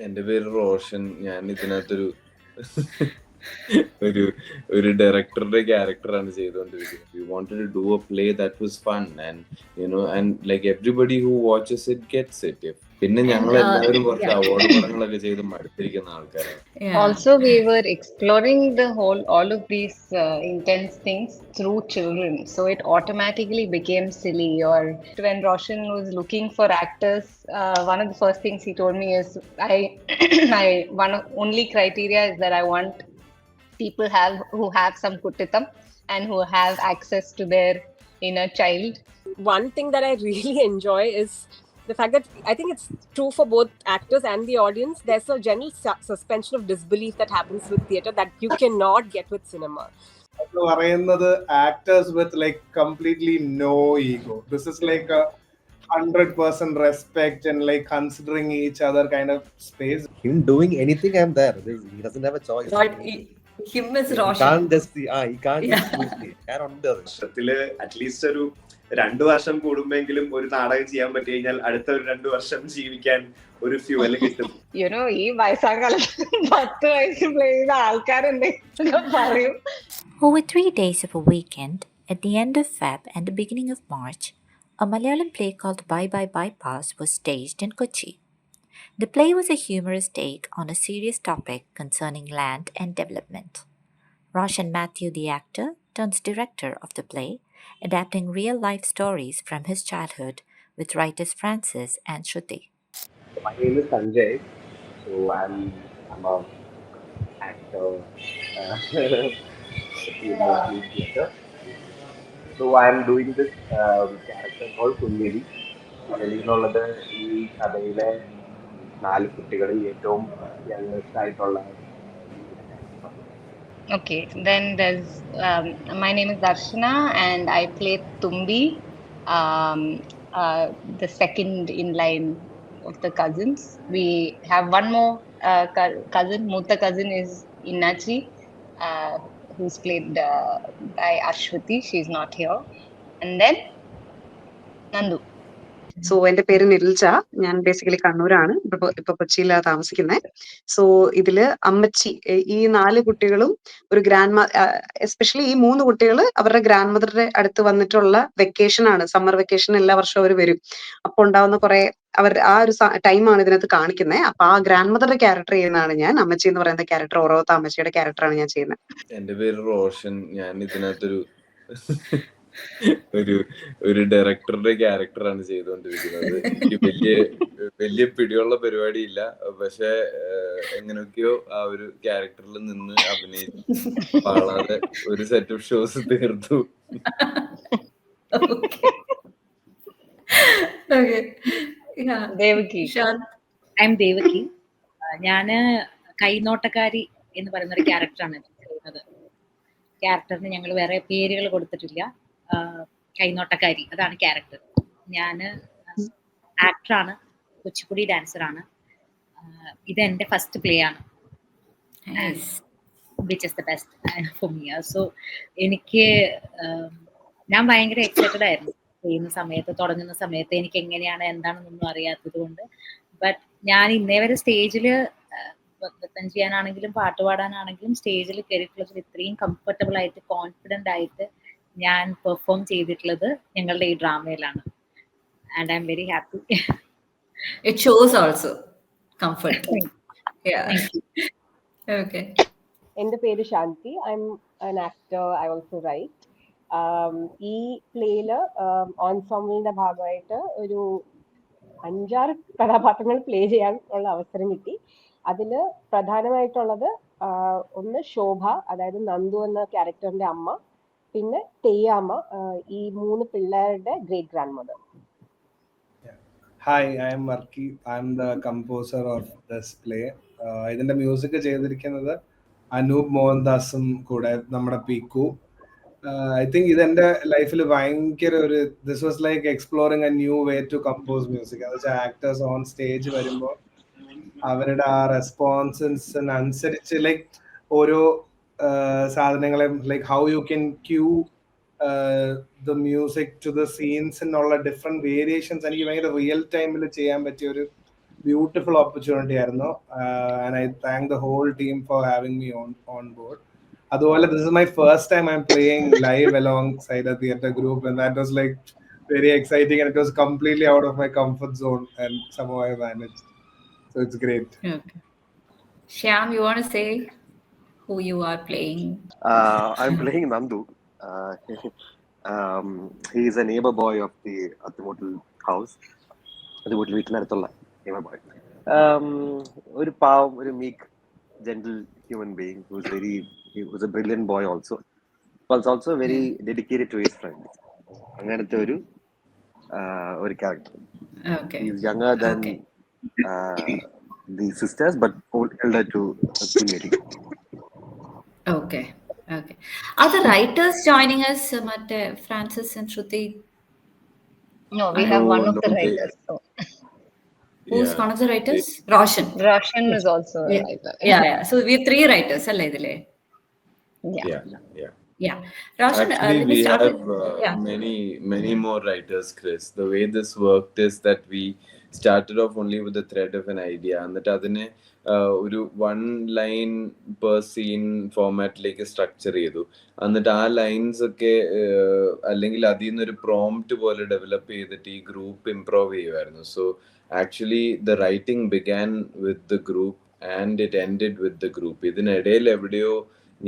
എൻ്റെ പേര് റോഷൻ. ഞാൻ ഇതിനകത്തൊരു ഒരു ഒരു ഡയറക്ടറുടെ ക്യാരക്ടറാണ് ചെയ്തുകൊണ്ടിരിക്കുന്നത്. We wanted to do a play that was fun and like everybody who watches it gets it. പിന്നെ ഞങ്ങൾ എല്ലാവരും കുറച്ച് അവാർഡ് പടങ്ങളൊക്കെ ചെയ്ത് മടുത്തിരിക്കുന്ന ആൾക്കാരാണ്. Also, we were exploring all of these intense things through children. So it automatically became silly. Or when Roshan was looking for actors, one of the first things he told me is, one of only criteria is that I want people who have some kuttitam and who have access to their inner child. One thing that I really enjoy is the fact that I think it's true for both actors and the audience. There's a general suspension of disbelief that happens with theatre that you cannot get with cinema. Actors with like completely no ego. This is like a 100% respect and like considering each other kind of space. Him doing anything, I'm there. He doesn't have a choice. But him is Roshan. He can't just he can't just choose me. At least ഒരു 2 വർഷം കൂടുമ്പോഴെങ്കിലും ഒരു നാടകം ചെയ്യാൻ പറ്റി കഴിഞ്ഞാൽ അടുത്ത ഒരു 2 വർഷം ജീവിക്കാൻ ഒരു ഫ്യൂവൽ കിട്ടും. ഈ വയസ്സാകാലത്ത് 10 വയസ്സ് പ്ലേ ചെയ്ത ആൾക്കാരുണ്ടെങ്കിൽ പറയും. Over 3 days of a weekend, at the end of Feb and the beginning of March, a Malayalam play called Bye Bye Bypass was staged in Kochi. The play was a humorous take on a serious topic concerning land and development. Roshan Matthew, the actor, turns director of the play, adapting real-life stories from his childhood with writers Francis and Shruti. My name is Sanjay. So I'm a actor in theatre. So I'm doing this character called Kunyeli. അതിലുള്ളത് ഈ കഥയിലെ 4 കുട്ടികളിൽ ഏറ്റവും youngest ആയിട്ടുള്ള. Okay, then there's my name is Darshana and I play Tumbi, the second in line of the cousins. We have one more cousin. Mutha cousin is Innachi, who's played by Ashwati. She's not here. And then Nandu. So എന്റെ പേര് നിൽജ. ഞാൻ basically കണ്ണൂരാണ്, ഇപ്പൊ കൊച്ചിയിലാണ് താമസിക്കുന്നത്. So ഇതില് അമ്മച്ചി, ഈ 4 കുട്ടികളും ഒരു എസ്പെഷ്യലി ഈ 3 കുട്ടികൾ അവരുടെ ഗ്രാൻഡ് മദറുടെ അടുത്ത് വന്നിട്ടുള്ള വെക്കേഷൻ ആണ്. സമ്മർ വെക്കേഷൻ എല്ലാ വർഷവും അവർ വരും. അപ്പൊ ഉണ്ടാവുന്ന കുറെ ആ ഒരു ടൈമാണ് ഇതിനകത്ത് കാണിക്കുന്നത്. അപ്പൊ ആ ഗ്രാൻഡ് മദറുടെ ക്യാരക്ടർ ചെയ്യുന്നതാണ് ഞാൻ. അമ്മച്ചി എന്ന് പറയുന്ന ക്യാരക്ടർ, ഓരോത്ത അമ്മച്ചിയുടെ ക്യാരക്ടറാണ് ഞാൻ ചെയ്യുന്നത്. എൻ്റെ പേര് റോഷൻ. ഞാൻ ഇതിനകത്തൊരു ഒരു ഡയറക്ടറുടെ ക്യാരക്ടറാണ് ചെയ്തുകൊണ്ടിരിക്കുന്നത്. എനിക്ക് വലിയ പിടിയുള്ള പരിപാടിയില്ല, പക്ഷെ എങ്ങനെയൊക്കെയോ ആ ഒരു ക്യാരക്ടറിൽ നിന്ന് അഭിനയിച്ച് പാടാതെ ഒരു സെറ്റ് ഓഫ് ഷോസ് തീർത്തു. I'm Devaki. ഞാന് കൈനോട്ടക്കാരി എന്ന് പറയുന്ന ഒരു ക്യാരക്ടറാണ് ചെയ്യുന്നത്. ക്യാരക്ടറിന് ഞങ്ങൾ വേറെ പേരുകൾ കൊടുത്തിട്ടില്ല. കൈനോട്ടക്കാരി, അതാണ് ക്യാരക്ടർ. ഞാൻ ആക്ടറാണ്, കുച്ചിപ്പുടി ഡാൻസറാണ്. ഇത് എൻ്റെ ഫസ്റ്റ് പ്ലേ ആണ്, which is the best for me. So എനിക്ക് ഞാൻ ഭയങ്കര എക്സൈറ്റഡ് ആയിരുന്നു ചെയ്യുന്ന സമയത്ത്, തുടങ്ങുന്ന സമയത്ത്. എനിക്ക് എങ്ങനെയാണ് എന്താണെന്നൊന്നും അറിയാത്തത് കൊണ്ട്. ബട്ട് ഞാൻ ഇന്നേ വരെ സ്റ്റേജിൽ നൃത്തം ചെയ്യാനാണെങ്കിലും പാട്ട് പാടാനാണെങ്കിലും സ്റ്റേജിൽ കയറിയിട്ടുള്ളത് ഇത്രയും കംഫർട്ടബിൾ ആയിട്ട് കോൺഫിഡൻ്റ് ആയിട്ട് ഞാൻ പെർഫോം ചെയ്തിട്ടുള്ളത് ഞങ്ങളുടെ ഈ ഡ്രാമയിലാണ്. And I am very happy. It shows also comfort. Okay. എൻ്റെ പേര് Shanti. I am an actor. I also write. ഈ പ്ലേയില് ഓൺസോംബിളിന്റെ ഭാഗമായിട്ട് ഒരു 5-6 കഥാപാത്രങ്ങൾ പ്ലേ ചെയ്യാൻ ഉള്ള അവസരം കിട്ടി. അതില് പ്രധാനമായിട്ടുള്ളത് ഒന്ന് ശോഭ, അതായത് നന്ദു എന്ന ക്യാരക്ടറിന്റെ അമ്മ, പിന്നെ തെയ്യാമ്മ, ഈ 3 പിള്ളേരുടെ great grand mother. Hi, I am Marki. I am the composer of this play. ഇതിന്റെ മ്യൂസിക് ചെയ്തിരിക്കുന്നത് അനൂപ് മോഹൻദാസും കൂടെ നമ്മുടെ പീക്കു. ഐ തിങ്ക് ഇതെന്റെ ലൈഫിൽ ഭയങ്കര ഒരു this was like exploring a new way to compose music. എന്ന് വെച്ചാൽ ആക്ടേഴ്സ് ഓൺ സ്റ്റേജ് വരുമ്പോൾ അവരുടെ ആ റെസ്പോൺസിനനുസരിച്ച് ലൈക്ക് ഓരോ സാധനങ്ങളെ like how you can cue the music to the scenes എന്നുള്ള ഡിഫറെന്റ് വേരിയേഷൻസ് എനിക്ക് ഭയങ്കര റിയൽ ടൈമിൽ ചെയ്യാൻ പറ്റിയ ഒരു ബ്യൂട്ടിഫുൾ ഓപ്പർച്യൂണിറ്റി ആയിരുന്നു. And I thank the whole team for having me on board. അതുപോലെ this is my first time I am playing live alongside a theatre group, and that was like very exciting, and it was completely out of my comfort zone, and somehow I managed. So it's great. Okay. Shyam, you want to say who you are playing? I'm playing Nandu. He is a neighbor boy of the Athimutal house. Athimutal വീട്ടിനടുത്തുള്ള neighbor boy. ഒരു പാവം, ഒരു meek, gentle human being he was a brilliant boy also. Was also very dedicated to his friends. അങ്ങനത്തെ ഒരു character. Okay. He is younger than the sisters, but older to the lady. Okay. Okay. Are the writers joining us, Francis and Shruti? No, we have one of the writers. So. Who's one of the writers? Roshan. Roshan is also a writer. Yeah. So we have 3 writers, alle idile. Yeah. Roshan, actually, we start have with, many more writers, Chris. The way this worked is that we started off only with the thread of an idea, എന്നിട്ട് അതിനെ ഒരു 1 line per scene ഫോമാറ്റിലേക്ക് structure ചെയ്തു. എന്നിട്ട് ആ lines ഒക്കെ അല്ലെങ്കിൽ അതിൽ നിന്നൊരു പ്രോംപ്റ്റ് പോലെ ഡെവലപ്പ് ചെയ്തിട്ട് ഈ ഗ്രൂപ്പ് ഇംപ്രൂവ് ചെയ്യുമായിരുന്നു. So actually the writing began with the group and it ended with the group. ഇതിനിടയിൽ എവിടെയോ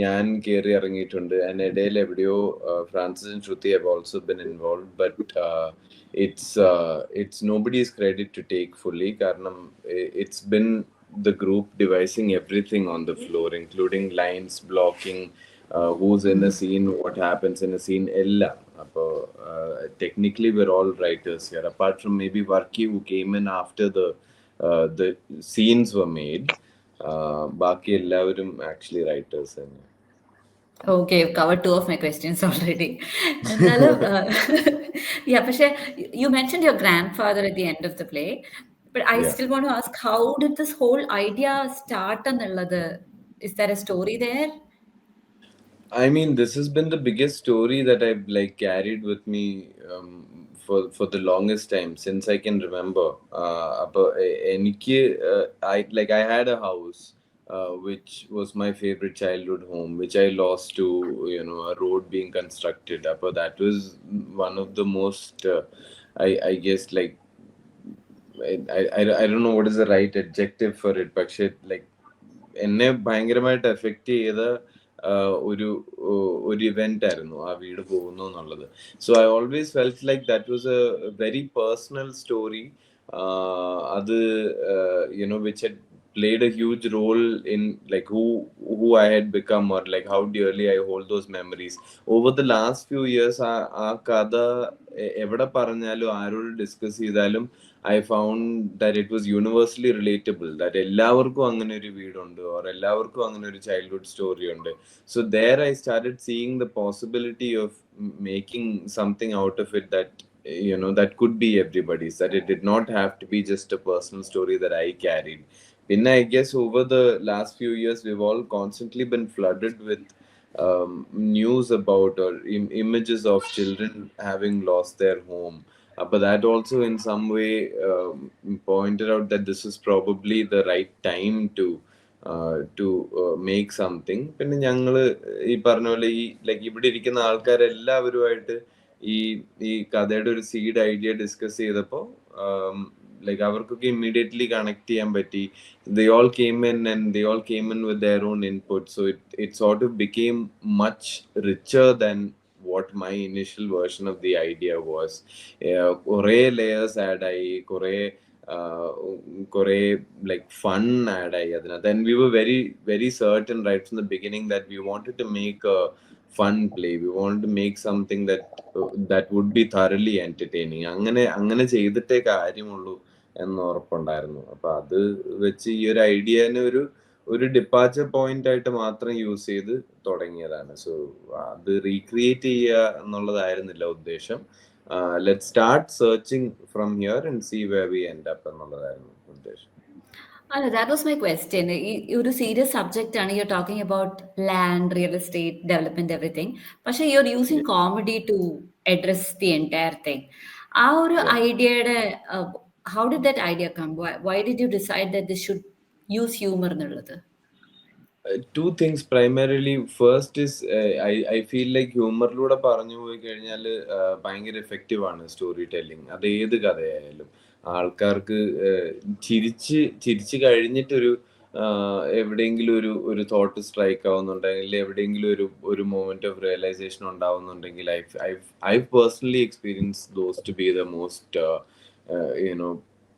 ഞാൻ കയറി ഇറങ്ങിയിട്ടുണ്ട്, ആൻഡ് ഇടയിൽ എവിടെയോ Francis and Shruti have also been involve, but it's nobody's credit to take fully, കാരണം it's been the group devising everything on the floor, including lines, blocking, who's in a scene, what happens in a scene, ella. Appo technically we're all writers here, apart from maybe Varki who came in after the scenes were made. Baaki ellavarum actually writers. Okay, you've covered 2 of my questions already. Yeah, but you mentioned your grandfather at the end of the play, but I still want to ask, how did this whole idea start? Is there a story there? I mean, this has been the biggest story that I've carried with me for the longest time, since I can remember. I had a house which was my favorite childhood home, which I lost to a road being constructed. That was one of the most I guess I don't know what is the right adjective for it, പക്ഷേ എന്നെ ഭയങ്കരമായിട്ട് effect ചെയ്ത ഒരു event ആയിരുന്നു ആ വീട് പോകുന്നു എന്നുള്ളത്. So I always felt like that was A very personal story. അത് which had played a huge role in who I had become, or how dearly I hold those memories. Over the last few years, ആ കഥ എവിടെ പറഞ്ഞാലും ആരോട് discuss ചെയ്താലും I found that it was universally relatable, that എല്ലാവർക്കും അങ്ങനെ ഒരു വീടുണ്ട്, or എല്ലാവർക്കും അങ്ങനെ ഒരു childhood story ഉണ്ട്. So there I started seeing the possibility of making something out of it that that could be everybody's, that it did not have to be just a personal story that I carried. And I guess over the last few years, we've all constantly been flooded with news about or images of children having lost their home. But that also in some way pointed out that this is probably the right time to make something. പിന്നെ ഞങ്ങള് ഈ പറഞ്ഞ പോലെ ഇവിടെ ഇരിക്കുന്ന ആൾക്കാരെല്ലാവരുമായിട്ട് ഈ കഥയുടെ ഒരു സീഡ് ഐഡിയ ഡിസ്കസ് ചെയ്തപ്പോൾ അവർക്കൊക്കെ immediately connect ചെയ്യാൻ പറ്റി. They all came in with their own input, so it sort of became much richer than what my initial version of the idea was. കുറേ layers add ആയി, കുറേ fun add ആയി അതിനകത്ത്. Then we were very very certain right from the beginning that we wanted to make a fun play. We wanted to make something that would be thoroughly entertaining. അങ്ങനെ ചെയ്തിട്ടേ കാര്യമുള്ളൂ എന്ന് ഉറപ്പുണ്ടായിരുന്നു. അപ്പൊ അത് വെച്ച് ഈ ഒരു ഐഡിയനെ ഒരു ഡിപ്പാച്ചർ പോയിന്റ് ആയിട്ട് മാത്രം യൂസ് ചെയ്ത് തുടങ്ങിയതാണ്. സോ അത് റീക്രിയേറ്റ് ചെയ്യുക എന്നുള്ളതായിരുന്നില്ല ഉദ്ദേശം. Let start searching from here and see where we end up എന്നുള്ളതായിരുന്നു ഉദ്ദേശം. That was my question. ഒരു serious subject ആണ്. You're talking about land, real estate, development, everything. പക്ഷേ you're using comedy to address the entire thing. ആ ഒരു ഐഡിയയുടെ how did that idea come? Why did you decide that this should use humor എന്നുള്ളത്? Two things primarily. First is I feel like ഹ്യൂമറിലൂടെ പറഞ്ഞു പോയി കഴിഞ്ഞാൽ ഭയങ്കര effective ആണ് story telling. അത് ഏത് കഥയായാലും ആൾക്കാർക്ക് ചിരിച്ച് കഴിഞ്ഞിട്ടൊരു എവിടെയെങ്കിലും ഒരു തോട്ട് സ്ട്രൈക്ക് ആവുന്നുണ്ടെങ്കിൽ, എവിടെയെങ്കിലും ഒരു മൊമെന്റ് ഓഫ് റിയലൈസേഷൻ ഉണ്ടാവുന്നുണ്ടെങ്കിൽ, I personally experience those to be the most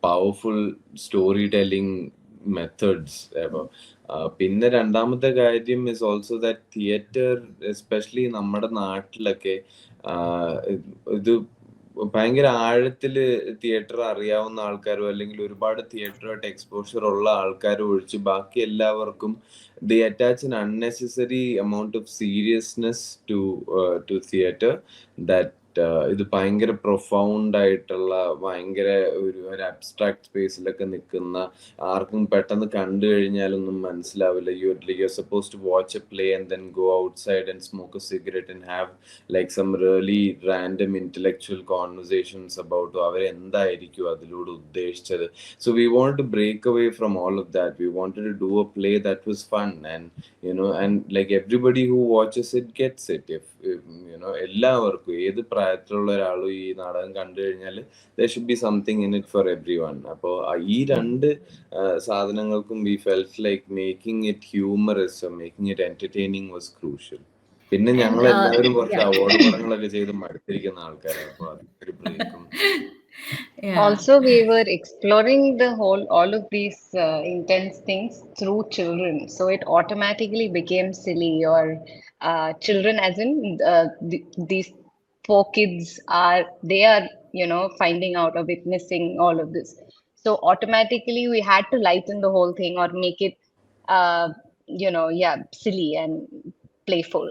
powerful story telling methods. പിന്നെ രണ്ടാമത്തെ കാര്യം is also that theatre, especially നമ്മുടെ നാട്ടിലൊക്കെ ഇത് ഭയങ്കര ആഴത്തില് തിയേറ്റർ അറിയാവുന്ന ആൾക്കാരോ അല്ലെങ്കിൽ ഒരുപാട് തിയേറ്ററുമായിട്ട് എക്സ്പോഷർ ഉള്ള ആൾക്കാരോ ഒഴിച്ച് ബാക്കി എല്ലാവർക്കും they attach an unnecessary amount of seriousness to theater that ഇത് ഭയങ്കര പ്രൊഫൗണ്ട് ആയിട്ടുള്ള ഭയങ്കര ഒരു അബ്സ്ട്രാക്ട് സ്പേസിലൊക്കെ നിൽക്കുന്ന, ആർക്കും പെട്ടെന്ന് കണ്ടു കഴിഞ്ഞാലൊന്നും മനസ്സിലാവില്ല. You suppose to watch a play and then go outside and smoke a cigarette and have like some really random intellectual conversations about അവരെന്തായിരിക്കും അതിലൂടെ ഉദ്ദേശിച്ചത്. So we want to break away from all of that. We wanted to do a play that was fun and like everybody who watches it gets it. If എല്ലാവർക്കും ഏത് പ്രായത്തിലുള്ള ഒരാളും ഈ നാടകം കണ്ടു കഴിഞ്ഞാൽ there should be something in it for everyone. അപ്പോൾ ഈ രണ്ട് സാധനങ്ങൾക്കും we felt like making it humorous or making it entertaining was crucial. പിന്നെ ഞങ്ങൾ എല്ലാവരും കുറച്ച് അവാർഡ് പടങ്ങളൊക്കെ ചെയ്ത് മടുത്തിരിക്കുന്ന ആൾക്കാരാണ്. അപ്പോൾ അതൊരു ബ്രേക്കും. Also, we were exploring all of these intense things through children, so it automatically became silly. Or children, as in these 4 kids are finding out or witnessing all of this. So automatically, we had to lighten the whole thing or make it, silly and playful.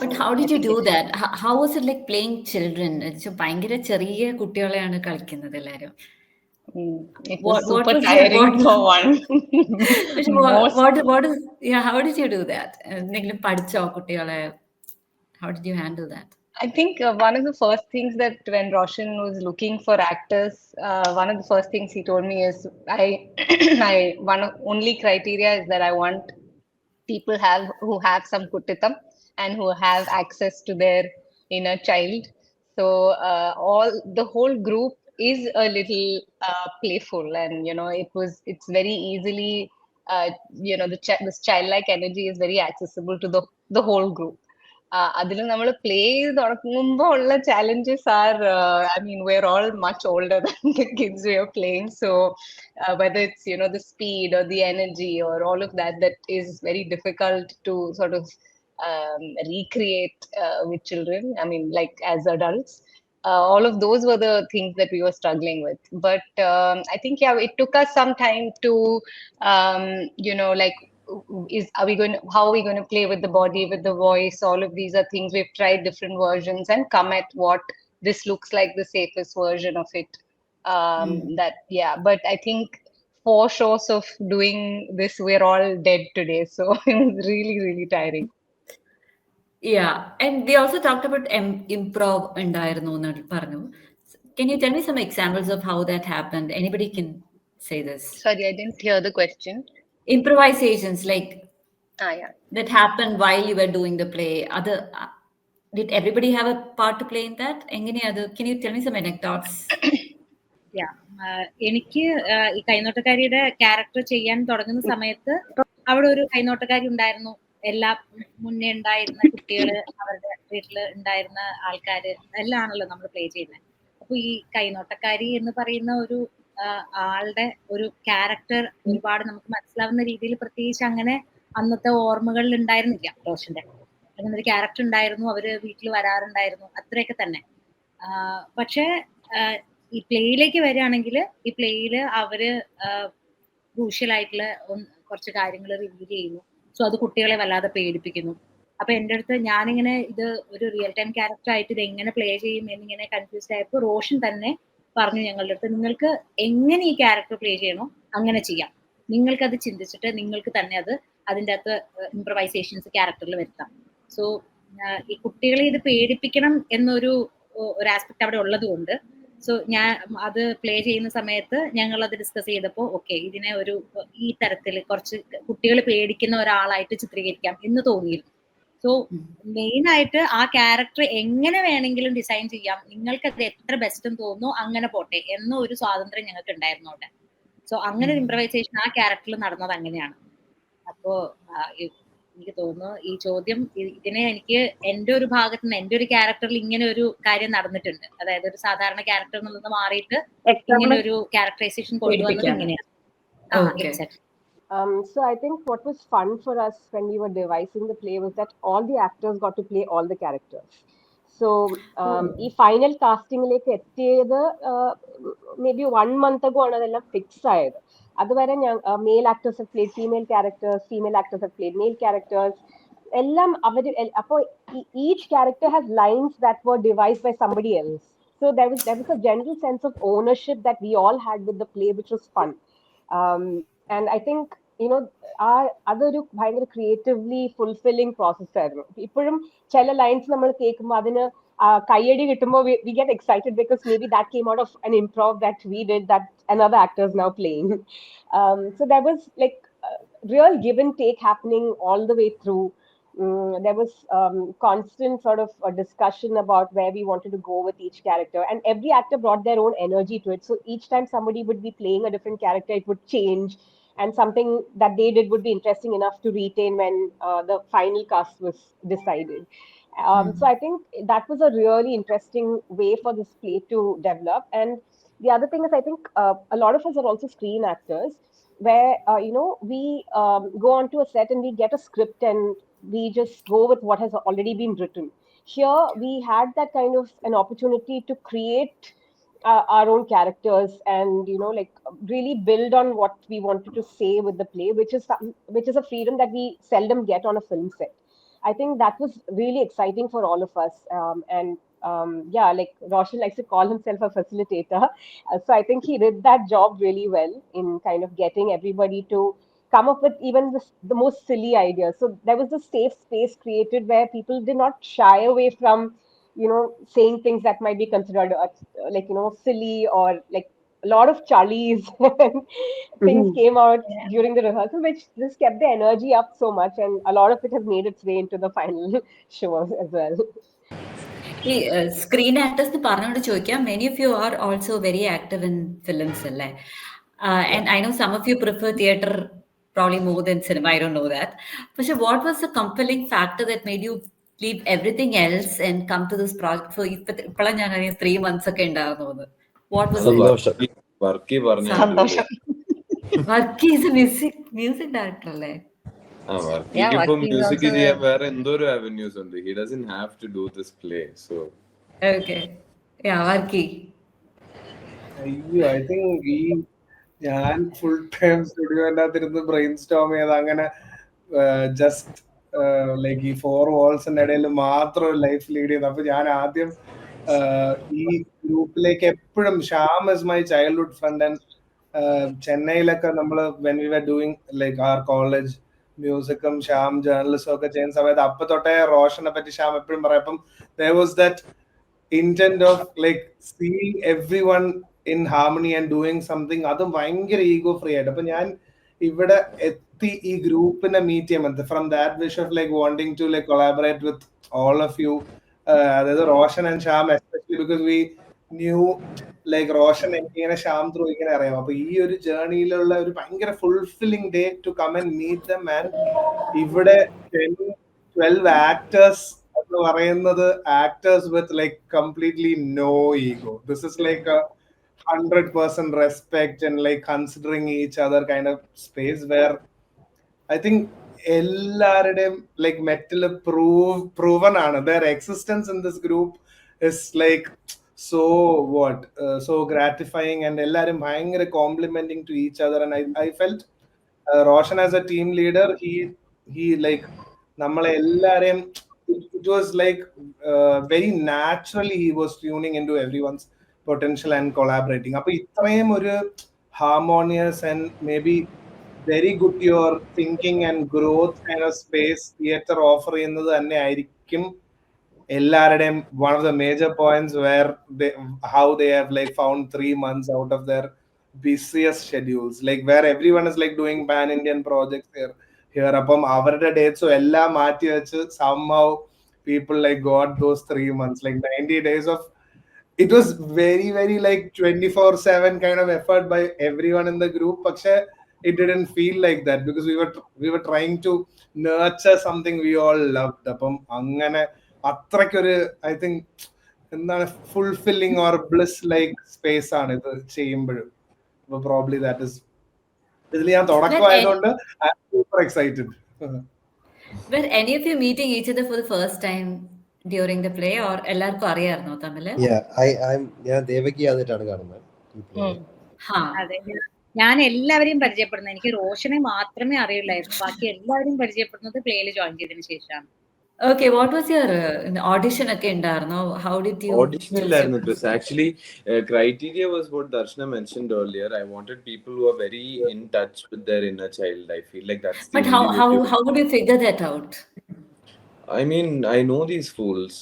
But how did you do that? How was it like playing children? ഭയങ്കര ചെറിയ കുട്ടികളെയാണ് കളിക്കുന്നത് എല്ലാരും. It was super tiring for one. How did you do that? എന്തെങ്കിലും പഠിച്ചോ കുട്ടികളെ? How did you handle that? I think one of the first things that when Roshan was looking for actors, one of the first things he told me is one of only criteria is that I want people who have some kuttitam and who have access to their inner child. So the whole group is a little playful, and it's very easily this childlike energy is very accessible to the whole group. അതിൽ നമ്മൾ play ചെയ്ത് തുടങ്ങുമ്പോൾ ഉള്ള challenges are, we're all much older than the kids we are playing. So whether it's the speed or the energy or all of that is very difficult to sort of recreate with children. Like as adults, all of those were the things that we were struggling with. But I think it took us some time to how are we going to play with the body, with the voice? All of these are things we've tried different versions and come at what this looks like the safest version of it. But I think 4 shows of doing this, we're all dead today. So it was really, really tiring. Yeah, and we also talked about improv ഉണ്ടായിരുന്നു എന്ന് പറഞ്ഞു. Can you tell me some examples of how that happened? Anybody can say this. Sorry, I didn't hear the question. Improvisations Yeah. that happened while you were doing the play. Did everybody have a part to play in that? Can you tell me some anecdotes? എനിക്ക് ഈ കൈനോട്ടക്കാരിയുടെ character ചെയ്യാൻ തുടങ്ങുന്ന സമയത്ത് അവിടെ ഒരു കൈനോട്ടക്കാരി ഉണ്ടായിരുന്നു. എല്ലാ മുന്നേ ഉണ്ടായിരുന്ന കുട്ടികള്, അവരുടെ വീട്ടില് ഉണ്ടായിരുന്ന ആൾക്കാര് എല്ലാം ആണല്ലോ നമ്മൾ പ്ലേ ചെയ്യുന്നത്. അപ്പൊ ഈ കൈനോട്ടക്കാരി എന്ന് പറയുന്ന ഒരു ആളുടെ ഒരു ക്യാരക്ടർ ഒരുപാട് നമുക്ക് മനസ്സിലാവുന്ന രീതിയിൽ പ്രത്യേകിച്ച് അങ്ങനെ അന്നത്തെ ഓർമ്മകളിൽ ഉണ്ടായിരുന്നില്ല. റോഷന്റെ അങ്ങനെ ഒരു ക്യാരക്ടർ ഉണ്ടായിരുന്നു, അവര് വീട്ടിൽ വരാറുണ്ടായിരുന്നു, അത്രയൊക്കെ തന്നെ. പക്ഷെ ഈ പ്ലേയിലേക്ക് വരികയാണെങ്കിൽ ഈ പ്ലേയില് അവര് ക്രൂഷ്യലായിട്ടുള്ള കുറച്ച് കാര്യങ്ങൾ റിവീൽ ചെയ്യുന്നു. സോ അത് കുട്ടികളെ വല്ലാതെ പേടിപ്പിക്കുന്നു. അപ്പൊ എൻ്റെ അടുത്ത് ഞാനിങ്ങനെ ഇത് ഒരു റിയൽ ടൈം ക്യാരക്ടർ ആയിട്ട് ഇത് എങ്ങനെ പ്ലേ ചെയ്യും എന്നിങ്ങനെ കൺഫ്യൂസ്ഡ് ആയപ്പോൾ റോഷൻ തന്നെ പറഞ്ഞു ഞങ്ങളുടെ അടുത്ത്, നിങ്ങൾക്ക് എങ്ങനെ ഈ ക്യാരക്ടർ പ്ലേ ചെയ്യണോ അങ്ങനെ ചെയ്യാം, നിങ്ങൾക്കത് ചിന്തിച്ചിട്ട് നിങ്ങൾക്ക് തന്നെ അതിൻ്റെ അകത്ത് ഇംപ്രവൈസേഷൻസ് ക്യാരക്ടറിൽ വരുത്താം. സോ ഈ കുട്ടികളെ ഇത് പേടിപ്പിക്കണം എന്നൊരു ആസ്പെക്ട് അവിടെ ഉള്ളത് കൊണ്ട് സോ ഞാൻ അത് പ്ലേ ചെയ്യുന്ന സമയത്ത് ഞങ്ങൾ അത് ഡിസ്കസ് ചെയ്തപ്പോൾ ഓക്കെ ഇതിനെ ഒരു ഈ തരത്തിൽ കുറച്ച് കുട്ടികൾ പേടിക്കുന്ന ഒരാളായിട്ട് ചിത്രീകരിക്കാം എന്ന് തോന്നിയിരുന്നു. സോ മെയിൻ ആയിട്ട് ആ ക്യാരക്ടർ എങ്ങനെ വേണമെങ്കിലും ഡിസൈൻ ചെയ്യാം, നിങ്ങൾക്ക് അത് എത്ര ബെസ്റ്റ് തോന്നുന്നു അങ്ങനെ പോട്ടെ എന്ന ഒരു സ്വാതന്ത്ര്യം ഞങ്ങൾക്ക് ഉണ്ടായിരുന്നു അവിടെ. സോ അങ്ങനെ ഒരു ഇംപ്രവൈസേഷൻ ആ ക്യാരക്ടറിൽ നടന്നത് അങ്ങനെയാണ്. അപ്പോ എനിക്ക് തോന്നുന്നു ഈ ചോദ്യം ഇതിനെ എനിക്ക് എന്റെ ഒരു ഭാഗത്ത് നിന്ന് എന്റെ ഒരു ക്യാരക്ടറിൽ ഇങ്ങനെ ഒരു കാര്യം നടന്നിട്ടുണ്ട്. അതായത് ഒരു സാധാരണ ക്യാരക്ടറിൽ നിന്ന് മാറിയിട്ട് ഇങ്ങനെ ഒരു ക്യാരക്ടറൈസേഷൻ കൊണ്ടുവന്നത് ഇങ്ങനെയാണ്. So I think what was fun for us when we were devising the play was that all the actors got to play all the characters. So ഈ ഫൈനൽ കാസ്റ്റിംഗിലേക്ക് എത്തിയത് മേബി 1 month ago ആണ് അതെല്ലാം fix ആയത്. അതുവരെ male actors have played female characters, female actors have played male characters. എല്ലാം അവര് അപ്പോൾ each character has lines that were devised by somebody else. So there was a general sense of ownership that we all had with the play, which was fun. And I think അതൊരു ഭയങ്കര creatively fulfilling process ആയിരുന്നു. ഇപ്പോഴും ചില lines നമ്മൾ കേൾക്കുമ്പോൾ അതിന് കയ്യടി കിട്ടുമ്പോൾ we get excited because maybe that came out of an improv that we did that another actor is now playing. So there was like real give and take happening all the way through. There was constant sort of a discussion about where we wanted to go with each character, and every actor brought their own energy to it. So each time somebody would be playing a different character, it would change, and something that they did would be interesting enough to retain when the final cast was decided. So I think that was a really interesting way for this play to develop. And the other thing is, I think a lot of us are also screen actors, where we go onto a set and we get a script and we just go with what has already been written. Here we had that kind of an opportunity to create our own characters and like really build on what we wanted to say with the play, which is a freedom that we seldom get on a film set. I think that was really exciting for all of us. And like Roshan likes to call himself a facilitator. So I think he did that job really well in kind of getting everybody to come up with even the most silly ideas. So there was a safe space created where people did not shy away from saying things that might be considered like silly, or like a lot of Charlies things came out during the rehearsal, which just kept the energy up so much, and a lot of it has made its way into the final shows as well. ഈ screen actors പറഞ്ഞുകൊണ്ട് ചോദിക്കാം, many of you are also very active in films അല്ലേ? And I know some of you prefer theatre probably more than cinema, I don't know that. But what was the compelling factor that made you leave everything else and come to this project for 3 months ഒക്കെ ഉണ്ടാവുന്നത്? What was it? Varkey പറഞ്ഞു. Varkey is a music director അല്ലേ? വർക്കിക്ക് music ചെയ്യാൻ വേറെ എന്തോ ഒരു avenues ഉണ്ട്. He doesn't have to do this play. So okay, yeah, Varkey. I think ഞാൻ ഫുൾ ടൈം സ്റ്റുഡിയോന്റെ അകത്തിരുന്ന് ബ്രെയിൻ സ്റ്റോം ചെയ്ത് അങ്ങനെ ജസ്റ്റ് ലൈക്ക് ഈ 4 വാൾസിന്റെ ഇടയിൽ മാത്രം ലൈഫ് ലീഡ് ചെയ്ത്. അപ്പൊ ഞാൻ ആദ്യം ഈ ഗ്രൂപ്പിലേക്ക് എപ്പോഴും Shyam is my childhood friend. And ചെന്നൈയിലൊക്കെ നമ്മൾ when we were doing like our college മ്യൂസിക്കും ശ്യാം ജേർണലിസം ഒക്കെ ചെയ്യുന്ന സമയത്ത് അപ്പൊ തൊട്ടേ റോഷനെ പറ്റി ശ്യാം എപ്പോഴും പറയാം. അപ്പം there was that intent of like seeing everyone in harmony and doing something. അതും ഭയങ്കര ഈഗോ ഫ്രീ ആയിട്ട്. അപ്പൊ ഞാൻ ഇവിടെ എത്തി ഈ ഗ്രൂപ്പിനെ മീറ്റ് ചെയ്യാൻ from that wish of like wanting to like collaborate with all of you. അതായത് Roshan and Shyam especially because we knew like Roshan എനിക്കിങ്ങനെ ശ്യാം ത്രൂ ഇങ്ങനെ അറിയാം. അപ്പൊ ഈ ഒരു ജേർണിയിലുള്ള ഒരു ഭയങ്കര fulfilling day to come and meet them. And ഇവിടെ 10-12 ആക്ടേഴ്സ് എന്ന് പറയുന്നത് actors with like completely no ego. This is like 100% respect and like considering each other kind of space where I think ellarudeym like metal proven aanu. Their existence in this group is like so so gratifying, and ellarum bhayangara complimenting to each other. And I felt Roshan as a team leader, he like nammale ellarum, it was like very naturally he was tuning into everyone's potential and collaborating. അപ്പൊ ഇത്രയും ഒരു harmonious and may be very good your thinking and growth kind of space theatre offer ചെയ്യുന്നത് തന്നെ ആയിരിക്കും എല്ലാവരുടെയും one of the major points where how they have like found 3 months out of their busiest schedules, like where everyone is like doing pan-Indian projects here. അപ്പം അവരുടെ ഡേറ്റ്സും എല്ലാം മാറ്റി വെച്ച് somehow people like got those 3 months, like 90 days of, it was very very like 24/7 kind of effort by everyone in the group. പക്ഷെ it didn't feel like that because we were trying to nurture something we all loved. അപ്പം അങ്ങനെ അത്രയ്ക്കൊരു I think എന്താണ് fulfilling or bliss like space ആണ് ഇത് ചെയ്യുമ്പോഴും. അപ്പൊ probably that is, ഇതിൽ ഞാൻ തുടക്കമായതുകൊണ്ട് I am super excited. Were any of you meeting each other for the first time during the play, or എല്ലാവർക്കും അറിയായിരുന്നോ തമ്മില്? ഞാൻ ദേവകി ആദ്യമായിട്ടാണ് കാണുന്നത്. അതെ, ഞാൻ എല്ലാവരെയും പരിചയപ്പെടുന്നത്, എനിക്ക് റോഷനെ മാത്രമേ അറിയില്ലായിരുന്നു, ബാക്കി എല്ലാവരെയും പരിചയപ്പെടുന്നത് പ്ലേയിൽ ജോയിൻ ചെയ്തതിനു ശേഷമാണ്. Okay, what was your audition ഒക്കെ ഉണ്ടായിരുന്നോ? How did you audition ഇല്ലായിരുന്നു Chris. Actually, criteria was what Darshana mentioned earlier. I wanted people who are very in touch with their inner child. I feel like that's the But how would you figure that out? I mean, I know these fools.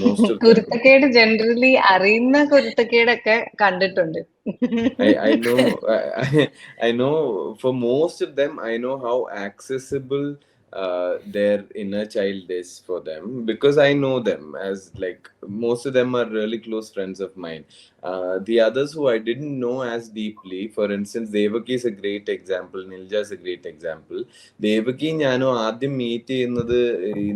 Most of them. കുരുത്തക്കേട് generally അറിയുന്ന കുരുത്തക്കേടൊക്കെ കണ്ടിട്ടുണ്ട്. I know for most of them, I know how accessible their inner child is for them, because I know them as like most of them are really close friends of mine. The others who I didn't know as deeply, for instance, Devaki is a great example, Nilja is a great example. Devaki ഞാനോ ആദ്യം meet ചെയ്യുന്നത്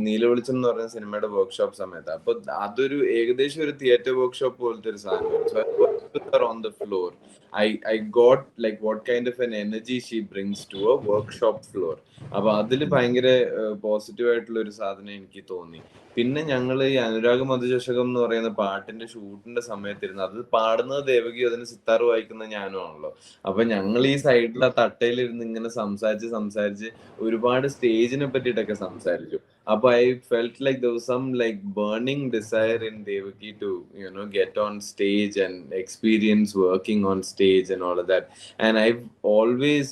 നീലവെളിച്ചം എന്ന് പറയുന്ന സിനിമയുടെ workshop സമയത്ത്. അപ്പൊ അതൊരു ഏകദേശം ഒരു തിയേറ്റർ വർക്ക്ഷോപ്പ് പോലത്തെ ഒരു സാധനമാണ്. So I worked with her on the floor. I got like what kind of an energy she brings to a workshop floor. അപ്പൊ അതിൽ ഭയങ്കര പോസിറ്റീവ് ആയിട്ടുള്ള ഒരു സാധനം എനിക്ക് തോന്നി. പിന്നെ ഞങ്ങൾ ഈ അനുരാഗ മധുചഷകം എന്ന് പറയുന്ന പാട്ടിന്റെ ഷൂട്ടിന്റെ സമയത്തിരുന്നു. അത് പാടുന്നത് ദേവകി, അതിന് സിത്താർ വായിക്കുന്നത് ഞാനും ആണല്ലോ. അപ്പൊ ഞങ്ങൾ ഈ സൈഡിൽ ആ തട്ടയിലിരുന്ന് ഇങ്ങനെ സംസാരിച്ച് ഒരുപാട് സ്റ്റേജിനെ പറ്റിയിട്ടൊക്കെ സംസാരിച്ചു. അപ്പൊ I felt like there was some like burning desire in Devaki to, you know, get on stage and experience working on stage and all of that. And I've always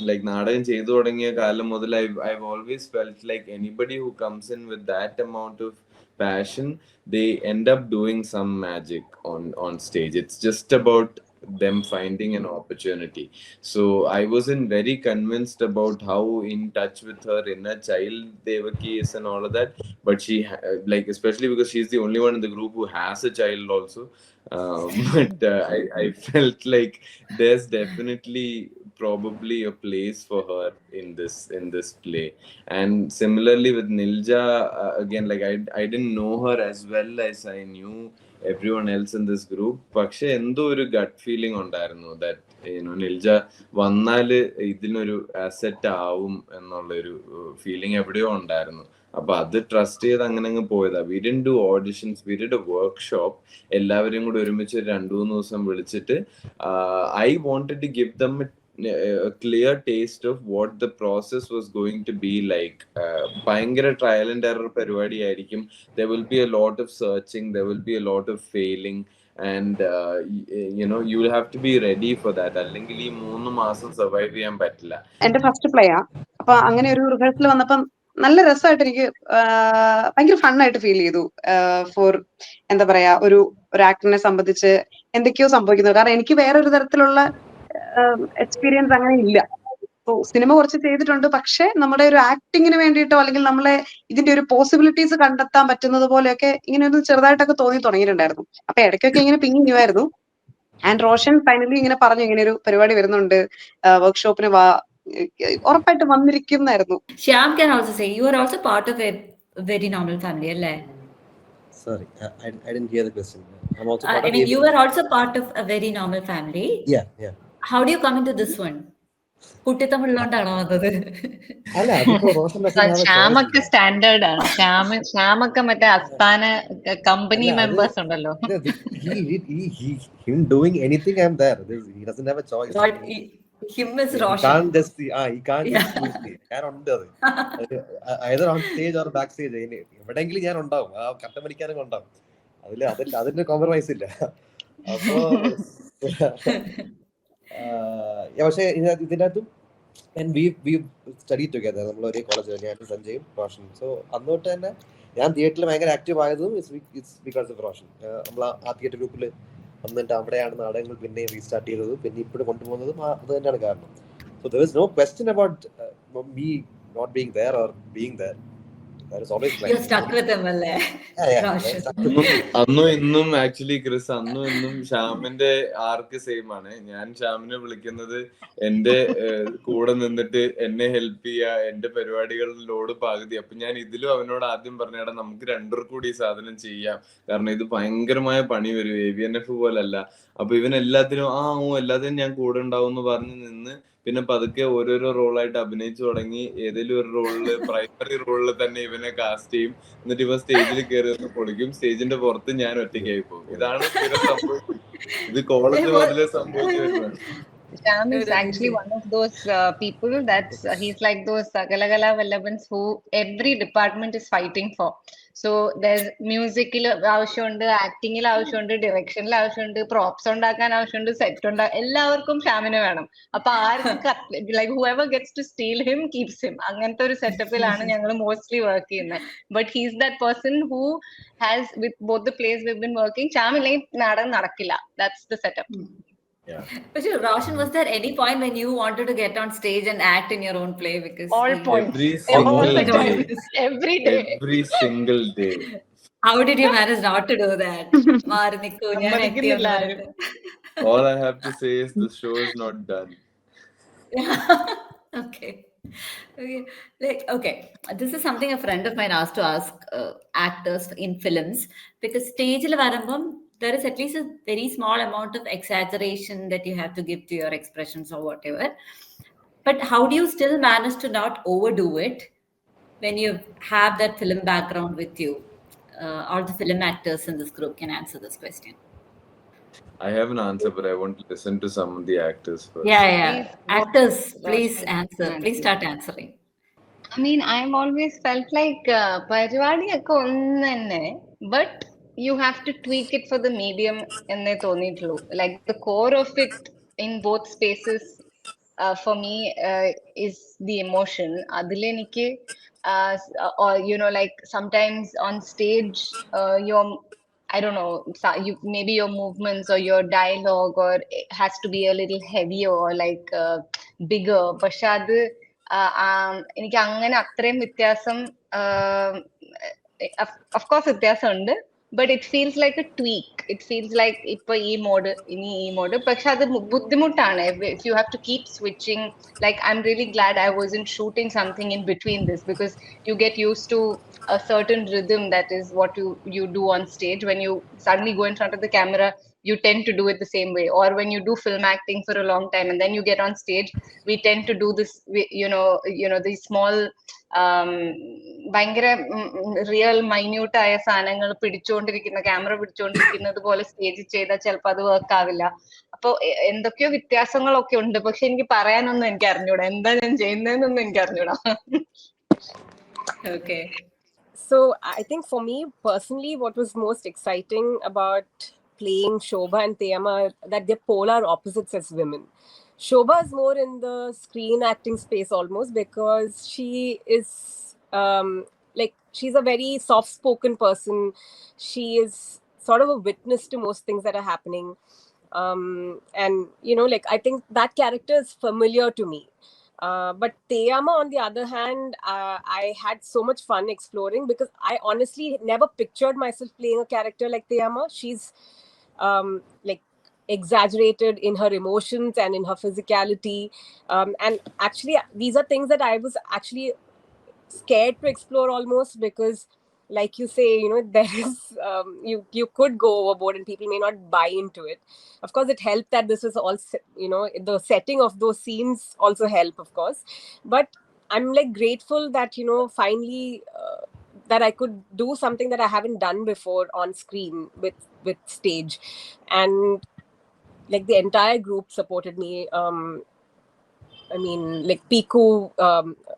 like നാടകം ചെയ്തു തുടങ്ങിയ കാലം മുതൽ I've always felt like anybody who comes in with that amount of passion, they end up doing some magic on stage. It's just about them finding an opportunity. So I wasn't very convinced about how in touch with her inner child Devaki is and all of that, but she like, especially because she's the only one in the group who has a child also. But I felt like there's definitely probably a place for her in this play. And similarly with Nilja, again, like I didn't know her as well as I knew everyone else in this group. പക്ഷെ എന്തോ ഒരു gut feeling ഉണ്ടായിരുന്നു that, you know, Nilja വന്നാല് ഇതിനൊരു asset ആവും എന്നുള്ളൊരു feeling എവിടെയോ ഉണ്ടായിരുന്നു. അപ്പൊ അത് ട്രസ്റ്റ് ചെയ്ത് അങ്ങനെ അങ്ങ് പോയതാ. We didn't do auditions, we did a workshop. എല്ലാവരെയും കൂടെ ഒരുമിച്ച് 2-3 ദിവസം വിളിച്ചിട്ട് I wanted to give them a clear taste of what the process was going to be like. ഭയങ്കര ട്രയൽ ആൻഡ് എറർ പരിപാടി ആയിരിക്കും. There will be a lot of searching, there will be a lot of failing, and you know, you will have to be ready for that. അല്ലെങ്കിൽ ഈ 3 മാസം survive ചെയ്യാൻ പറ്റില്ല. എന്റെ first play ആ. അപ്പൊ അങ്ങനെ ഒരു റിഹേഴ്സൽ വന്നപ്പം നല്ല രസമായിട്ട് എനിക്ക് ഭയങ്കര ഫണ്ണായിട്ട് ഫീൽ ചെയ്തു. ഫോർ എന്താ പറയാ, ഒരു ആക്ടറിനെ സംബന്ധിച്ച് എന്തൊക്കെയോ സംഭവിക്കുന്നത്. കാരണം എനിക്ക് വേറൊരു തരത്തിലുള്ള എക്സ്പീരിയൻസ് അങ്ങനെ ഇല്ല. സിനിമ കുറച്ച് ചെയ്തിട്ടുണ്ട്, പക്ഷെ നമ്മുടെ ഒരു ആക്ടിങ്ങിന് വേണ്ടിയിട്ടോ അല്ലെങ്കിൽ നമ്മളെ ഇതിന്റെ ഒരു പോസിബിലിറ്റീസ് കണ്ടെത്താൻ പറ്റുന്നത് പോലെയൊക്കെ ഇങ്ങനെ ഒരു ചെറുതായിട്ടൊക്കെ തോന്നി തുടങ്ങിയിട്ടുണ്ടായിരുന്നു. അപ്പൊ ഇടയ്ക്കൊക്കെ ഇങ്ങനെ പിങ്ങി ചെയ്യുമായിരുന്നു. ആൻഡ് റോഷൻ ഫൈനലി ഇങ്ങനെ പറഞ്ഞു, ഇങ്ങനെ ഒരു പരിപാടി വരുന്നുണ്ട്, വർക്ക്ഷോപ്പിന് വാ, ഉറപ്പായിട്ട് വന്നിരിക്കുന്നായിരുന്നു. Shyam can also say you are also part of a very normal family, അല്ലേ? Sorry, I didn't hear the question. I'm also I mean, you were also part of a very normal family. Yeah. How do you come into this one? കുട്ടിത്തമുള്ളോണ്ടാണോ വന്നത്? അല്ല, അതിപ്പോ റോഷനൊക്കെ ശ്യാമൊക്കെ standard ആണ്. ശ്യാമൊക്കെ മറ്റേ അസ്ഥാന company members ഉണ്ടല്ലോ. him doing anything, I'm there. He doesn't have a choice. Him is Roshan. He can't just choose me. ഞാൻ ഉണ്ട് അത്. either on stage or back stage. എവിടെയെങ്കിലും ഞാൻ ഉണ്ടാവും. ആ കട്ട പഠിക്കാനൊക്കെ ഉണ്ടാവും. അതിന്റെ കോംപ്രമൈസ് ഇല്ല. അപ്പോ പക്ഷെ ഇതിനകത്തും and we studied together. നമ്മൾ ഒരേ കോളേജിൽ ഞാൻ സഞ്ജയും റോഷൻ. സോ അന്നോട്ട് തന്നെ ഞാൻ തിയേറ്ററിൽ ഭയങ്കര ആക്റ്റീവ് ആയതും ഇറ്റ്സ് ബിക്കോസ് ഓഫ് റോഷൻ. നമ്മൾ ആ തിയേറ്റർ ഗ്രൂപ്പിൽ വന്നിട്ട് അവിടെയാണ് നാടകങ്ങൾ പിന്നെ റീസ്റ്റാർട്ട് ചെയ്തത്, പിന്നെ ഇപ്പോഴും കൊണ്ടുപോകുന്നതും അത് തന്നെയാണ് കാരണം. So there is no question about me not being there or being there. That is always like You're stuck with him, അല്ലേ? Roshan. അന്നും ഇന്നും ആക്ച്വലി ക്രിസ് അന്നും ഇന്നും ശ്യാമിന്റെ ആർക്ക് സെയിം ആണ്. ഞാൻ ശ്യാമിനെ വിളിക്കുന്നത് എന്റെ കൂടെ നിന്നിട്ട് എന്നെ ഹെൽപ്പ് ചെയ്യാ, എന്റെ പരിപാടികളുടെ ലോഡ് പകുതി. അപ്പൊ ഞാൻ ഇതിലും അവനോട് ആദ്യം പറഞ്ഞേടാ നമുക്ക് രണ്ടുപേർ കൂടി ഈ സാധനം ചെയ്യാം, കാരണം ഇത് ഭയങ്കരമായ പണി വരും, AVNF പോലല്ല. അപ്പൊ ഇവൻ എല്ലാത്തിനും എല്ലാത്തിനും ഞാൻ കൂടെ ഉണ്ടാവും എന്ന് പറഞ്ഞ് നിന്ന് പിന്നെ പതുക്കെ ഓരോരോ റോളായിട്ട് അഭിനയിച്ചു തുടങ്ങി. ഏതെങ്കിലും ഒരു റോളില് പ്രൈമറി റോളിൽ തന്നെ ഇവനെ കാസ്റ്റ് ചെയ്യും, എന്നിട്ട് ഇവ സ്റ്റേജിൽ കയറി ഒന്ന് പൊളിക്കും, സ്റ്റേജിന്റെ പുറത്ത് ഞാൻ ഒറ്റയ്ക്കായി പോകും. ഇതാണ് സ്ഥിരം സംഭവിക്കുന്നത്. ഇത് കോളേജ് മുതലേ സംഭവിച്ചു വരുന്നത്. Sham is actually one of those people that's he's like those Galagala Vallabhans who every department is fighting for. So there's musical ആവശ്യമുണ്ട്, ആക്ടിങ്ങിൽ ആവശ്യമുണ്ട്, ഡയറക്ഷനിൽ ആവശ്യമുണ്ട്, പ്രോപ്സ് ഉണ്ടാക്കാൻ ആവശ്യമുണ്ട്, സെറ്റ് ഉണ്ടാക്കാൻ എല്ലാവർക്കും ഷ്യാമിനെ വേണം. അപ്പൊ ആർക്ക് like whoever gets to steal him keeps him. അങ്ങനത്തെ ഒരു സെറ്റപ്പിലാണ് ഞങ്ങൾ മോസ്റ്റ്ലി വർക്ക് ചെയ്യുന്നത്. But he's that person who has with both the place we've been working. Shyam ഇല്ലെങ്കിൽ നാടകം നടക്കില്ല. That's the setup. Yeah. But Roshan, was there any point when you wanted to get on stage and act in your own play? Because All points. Every All single the day. time. Every day. Every single day. how did you manage not to do that? മാറി നിൽക്കൂ, ഞാൻ സമ്മതിക്കുന്നില്ല active ആരും. ആണ്. All I have to say is the show is not done. Okay. Okay, this is something a friend of mine asked to ask actors in films, because stage il varumbam there is at least a very small amount of exaggeration that you have to give to your expressions or whatever. But how do you still manage to not overdo it when you have that film background with you? All the film actors in this group can answer this question. I have an answer, but I want to listen to some of the actors first. Yeah. Please, Actors, please Roshan, answer. Please start answering. I mean, I've always felt like പരിപാടിയൊക്കെ ഒന്ന് തന്നെ, but you have to tweak it for the medium എന്നേ തോന്നിയിട്ടുള്ളൂ. Like the core of it in both spaces for me is the emotion. അതിലെനിക്ക് or like sometimes on stage your I don't know, maybe your movements or your dialogue or it has to be a little heavier or like bigger. പക്ഷെ അത് എനിക്ക് അങ്ങനെ അത്രയും വ്യത്യാസം of course വ്യത്യാസമുണ്ട്, but it feels like a tweak. It feels like ഇപ്പൊ ഈ mode ഇനി ഈ മോഡ്, പക്ഷെ അത് ബുദ്ധിമുട്ടാണ് if you have to keep switching. Like I'm really glad I wasn't shooting something in between this, because you get used to a certain rhythm that is what you do on stage. When you suddenly go in front of the camera, you tend to do it the same way. Or when you do film acting for a long time and then you get on stage, we tend to do this, these small ഭയങ്കര real minute ആയ സാധനങ്ങൾ പിടിച്ചുകൊണ്ടിരിക്കുന്ന camera പിടിച്ചുകൊണ്ടിരിക്കുന്നത് പോലെ സ്റ്റേജിൽ ചെയ്താൽ ചിലപ്പോൾ അത് work ആവില്ല. അപ്പൊ എന്തൊക്കെയോ വ്യത്യാസങ്ങളൊക്കെ ഉണ്ട്, പക്ഷെ എനിക്ക് പറയാനൊന്നും എനിക്ക് അറിഞ്ഞൂടാ, എന്താ ഞാൻ ചെയ്യുന്നതെന്നൊന്നും എനിക്ക് അറിഞ്ഞൂടാ. Okay. So I think for me personally, what was most exciting about playing Shobha and Teyama, that they're polar opposites as women. Shobha is more in the screen acting space almost, because she is like she's a very soft spoken person. She is sort of a witness to most things that are happening, and like I think that character is familiar to me. But Teyama, on the other hand, I had so much fun exploring, because I honestly never pictured myself playing a character like Teyama. She's like exaggerated in her emotions and in her physicality, and actually these are things that I was actually scared to explore almost, because like you say, there is you could go overboard and people may not buy into it. Of course it helped that this was all the setting of those scenes also help, of course, but I'm like grateful that finally that I could do something that I haven't done before on screen with stage. And like the entire group supported me. I mean, like Piku,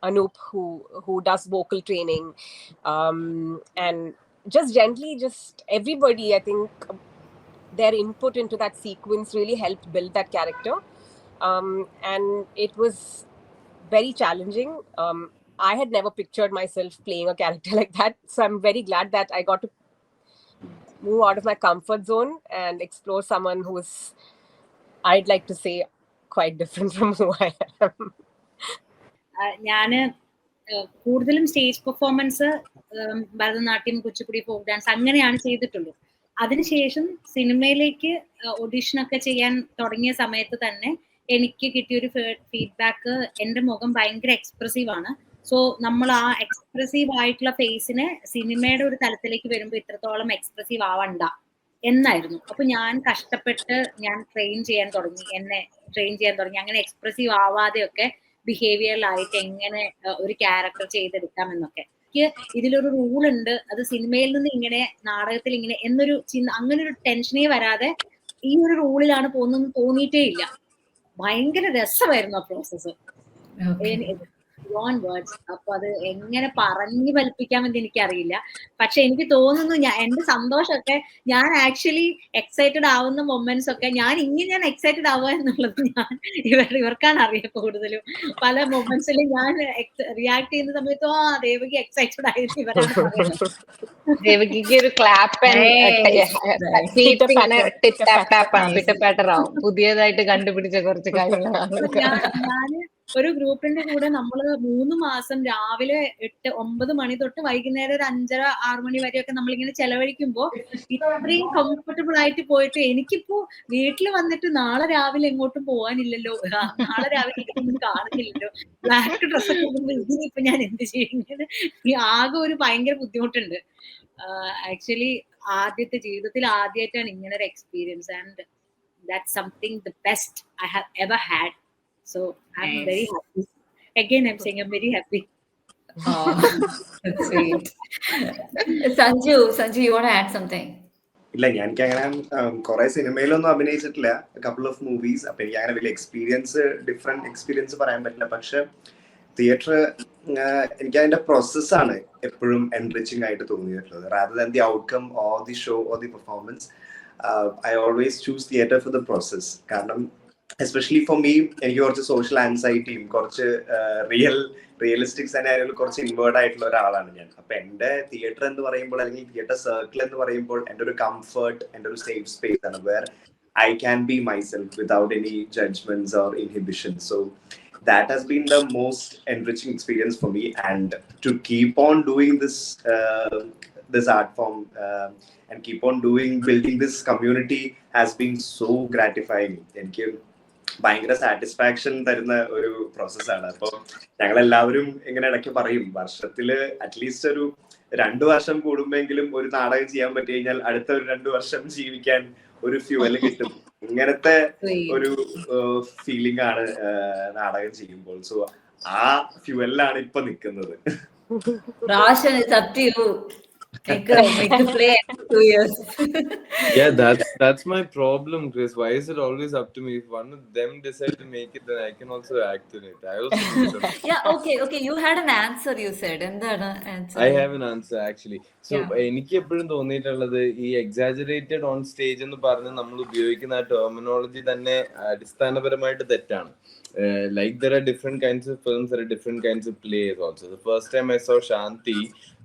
Anup, who does vocal training, and just gently, just everybody, I think their input into that sequence really helped build that character. And it was very challenging. I had never pictured myself playing a character like that. So I'm very glad that I got to move out of my comfort zone and explore someone who's, I'd like to say, quite different from who I am. ഞാൻ കൂടുതലും stage performance Bharatanatyam, Kuchipudi, folk dance അങ്ങനെയാണ് ചെയ്തിട്ടുള്ളൂ. അതിനുശേഷം സിനിമയിലേക്ക് ഓഡിഷനൊക്കെ ചെയ്യാൻ തുടങ്ങിയ സമയത്ത് തന്നെ എനിക്ക് കിട്ടിയൊരു ഫീഡ്ബാക്ക്, എൻ്റെ മുഖം ഭയങ്കര എക്സ്പ്രസീവ് ആണ്. സോ നമ്മൾ ആ എക്സ്പ്രസീവ് ആയിട്ടുള്ള ഫേസിനെ സിനിമയുടെ ഒരു തലത്തിലേക്ക് വരുമ്പോൾ ഇത്രത്തോളം എക്സ്പ്രസീവ് ആവണ്ട എന്നായിരുന്നു. അപ്പൊ ഞാൻ കഷ്ടപ്പെട്ട് ഞാൻ ട്രെയിൻ ചെയ്യാൻ തുടങ്ങി. അങ്ങനെ എക്സ്പ്രസീവ് ആവാതെയൊക്കെ ബിഹേവിയറിലായിട്ട് എങ്ങനെ ഒരു ക്യാരക്ടർ ചെയ്തെടുക്കാം എന്നൊക്കെ. എനിക്ക് ഇതിലൊരു റൂൾ ഉണ്ട്, അത് സിനിമയിൽ നിന്ന് ഇങ്ങനെ, നാടകത്തിൽ ഇങ്ങനെ എന്നൊരു അങ്ങനെ ഒരു ടെൻഷനേ വരാതെ ഈ ഒരു റൂളിലാണ് പോകുന്നതെന്ന് തോന്നിയിട്ടേ ഇല്ല. ഭയങ്കര രസമായിരുന്നു ആ പ്രോസസ്സ്, ബിയോണ്ട് വേർഡ്സ്. അപ്പൊ അത് എങ്ങനെ പറഞ്ഞു ഫലിപ്പിക്കാമെന്ന് എനിക്കറിയില്ല. പക്ഷെ എനിക്ക് തോന്നുന്നു എന്റെ സന്തോഷമൊക്കെ, ഞാൻ ആക്ച്വലി എക്സൈറ്റഡ് ആവുന്ന മൊമെന്റ്സ് ഒക്കെ ഞാൻ എക്സൈറ്റഡ് ആവുക എന്നുള്ളത് ഇവർക്കാണ് അറിയാം കൂടുതലും. പല മൊമെന്റ്സിലും ഞാൻ റിയാക്ട് ചെയ്യുന്ന സമയത്ത് ദേവകി എക്സൈറ്റഡ് ആയിരുന്നു ഇവരാണ് പറയുന്നത്. ദേവകിക്ക് ഒരു ക്ലാപ്പ് ആവും. പുതിയതായിട്ട് കണ്ടുപിടിച്ച കുറച്ച് കാര്യങ്ങളാണ്. ഞാൻ ഒരു ഗ്രൂപ്പിന്റെ കൂടെ നമ്മള് 3 മാസം രാവിലെ 8-9 മണി തൊട്ട് വൈകുന്നേരം ഒരു 5:30-6 മണി വരെയൊക്കെ നമ്മളിങ്ങനെ ചെലവഴിക്കുമ്പോ ഇത്രയും കംഫർട്ടബിൾ ആയിട്ട് പോയിട്ട് എനിക്കിപ്പോ വീട്ടിൽ വന്നിട്ട് നാളെ രാവിലെ എങ്ങോട്ടും പോകാനില്ലല്ലോ, നാളെ രാവിലെ എനിക്കൊന്നും കാണുന്നില്ലല്ലോ, ബ്ലാക്ക് ഡ്രസ്സൊക്കെ ഇതിനിപ്പോ ഞാൻ എന്ത് ചെയ്യുന്നത്, ആകെ ഒരു ഭയങ്കര ബുദ്ധിമുട്ടുണ്ട്. ആക്ച്വലി ജീവിതത്തിൽ ആദ്യമായിട്ടാണ് ഇങ്ങനെ ഒരു experience, and that's something the best I have ever had. So I'm very happy. Again, I'm saying I'm very happy. Oh, that's sweet. Sanju, you want to add something? ഇല്ല, എനിക്ക് അങ്ങനെ കുറെ സിനിമയിലൊന്നും അഭിനയിച്ചിട്ടില്ല, കപ്പിൾ ഓഫ് മൂവീസ്. അപ്പൊ എനിക്ക് അങ്ങനെ വലിയ different experience പറയാൻ പറ്റില്ല. പക്ഷെ തിയേറ്റർ എനിക്ക് അതിന്റെ പ്രോസസ്സാണ് എപ്പോഴും എൻറിച്ചിങ് ആയിട്ട് തോന്നിയിട്ടുള്ളത്, rather than the outcome or the show or the performance. I always choose theatre for the process. കാരണം എസ്പെഷ്യലി ഫോർ മീ, എനിക്ക് കുറച്ച് സോഷ്യൽ ആൻസൈറ്റിയും കുറച്ച് റിയലിസ്റ്റിക് സെനാരിയോയിൽ കുറച്ച് ഇൻവേർഡ് ആയിട്ടുള്ള ഒരാളാണ് ഞാൻ. അപ്പൊ എന്റെ തിയേറ്റർ എന്ന് പറയുമ്പോൾ, അല്ലെങ്കിൽ തിയേറ്റർ സർക്കിൾ എന്ന് പറയുമ്പോൾ, എന്റെ ഒരു കംഫർട്ട്, എന്റെ ഒരു സേഫ് സ്പേസ് ആണ്, where I can be myself without any judgements or inhibitions. So that has been the most enriching experience for me, and to keep on doing this art form and keep on building this community has been so gratifying. എനിക്ക് ഭയങ്കര satisfaction തരുന്ന ഒരു പ്രോസസ്സാണ്. അപ്പൊ ഞങ്ങളെല്ലാവരും ഇങ്ങനെ ഇടയ്ക്ക് പറയും, വർഷത്തില് അറ്റ്ലീസ്റ്റ് ഒരു 2 വർഷം കൂടുമ്പോഴെങ്കിലും ഒരു നാടകം ചെയ്യാൻ പറ്റി കഴിഞ്ഞാൽ അടുത്ത ഒരു 2 വർഷം ജീവിക്കാൻ ഒരു ഫ്യൂവൽ കിട്ടും. ഇങ്ങനത്തെ ഒരു ഫീലിംഗ് ആണ് നാടകം ചെയ്യുമ്പോൾ. സോ ആ ഫ്യൂവലിലാണ് ഇപ്പൊ നിൽക്കുന്നത്. Roshan, it's up to you. Make a play 2 years. Yeah, that's my problem, Chris. Why is it always up to me? If one of them decide to make it, then I can also act in it. I also Yeah, okay. You had an answer, you said. എന്താണ് answer? I have an answer actually. So എനിക്ക് എപ്പോഴും തോന്നിയിട്ടുള്ളത്, ഈ exaggerated on stage എന്ന് പറഞ്ഞ് നമ്മൾ ഉപയോഗിക്കുന്ന ആ ടെർമിനോളജി തന്നെ അടിസ്ഥാനപരമായിട്ട് തെറ്റാണ്. Like there are different kinds of films, there are different kinds of plays also. The first time I saw Shanti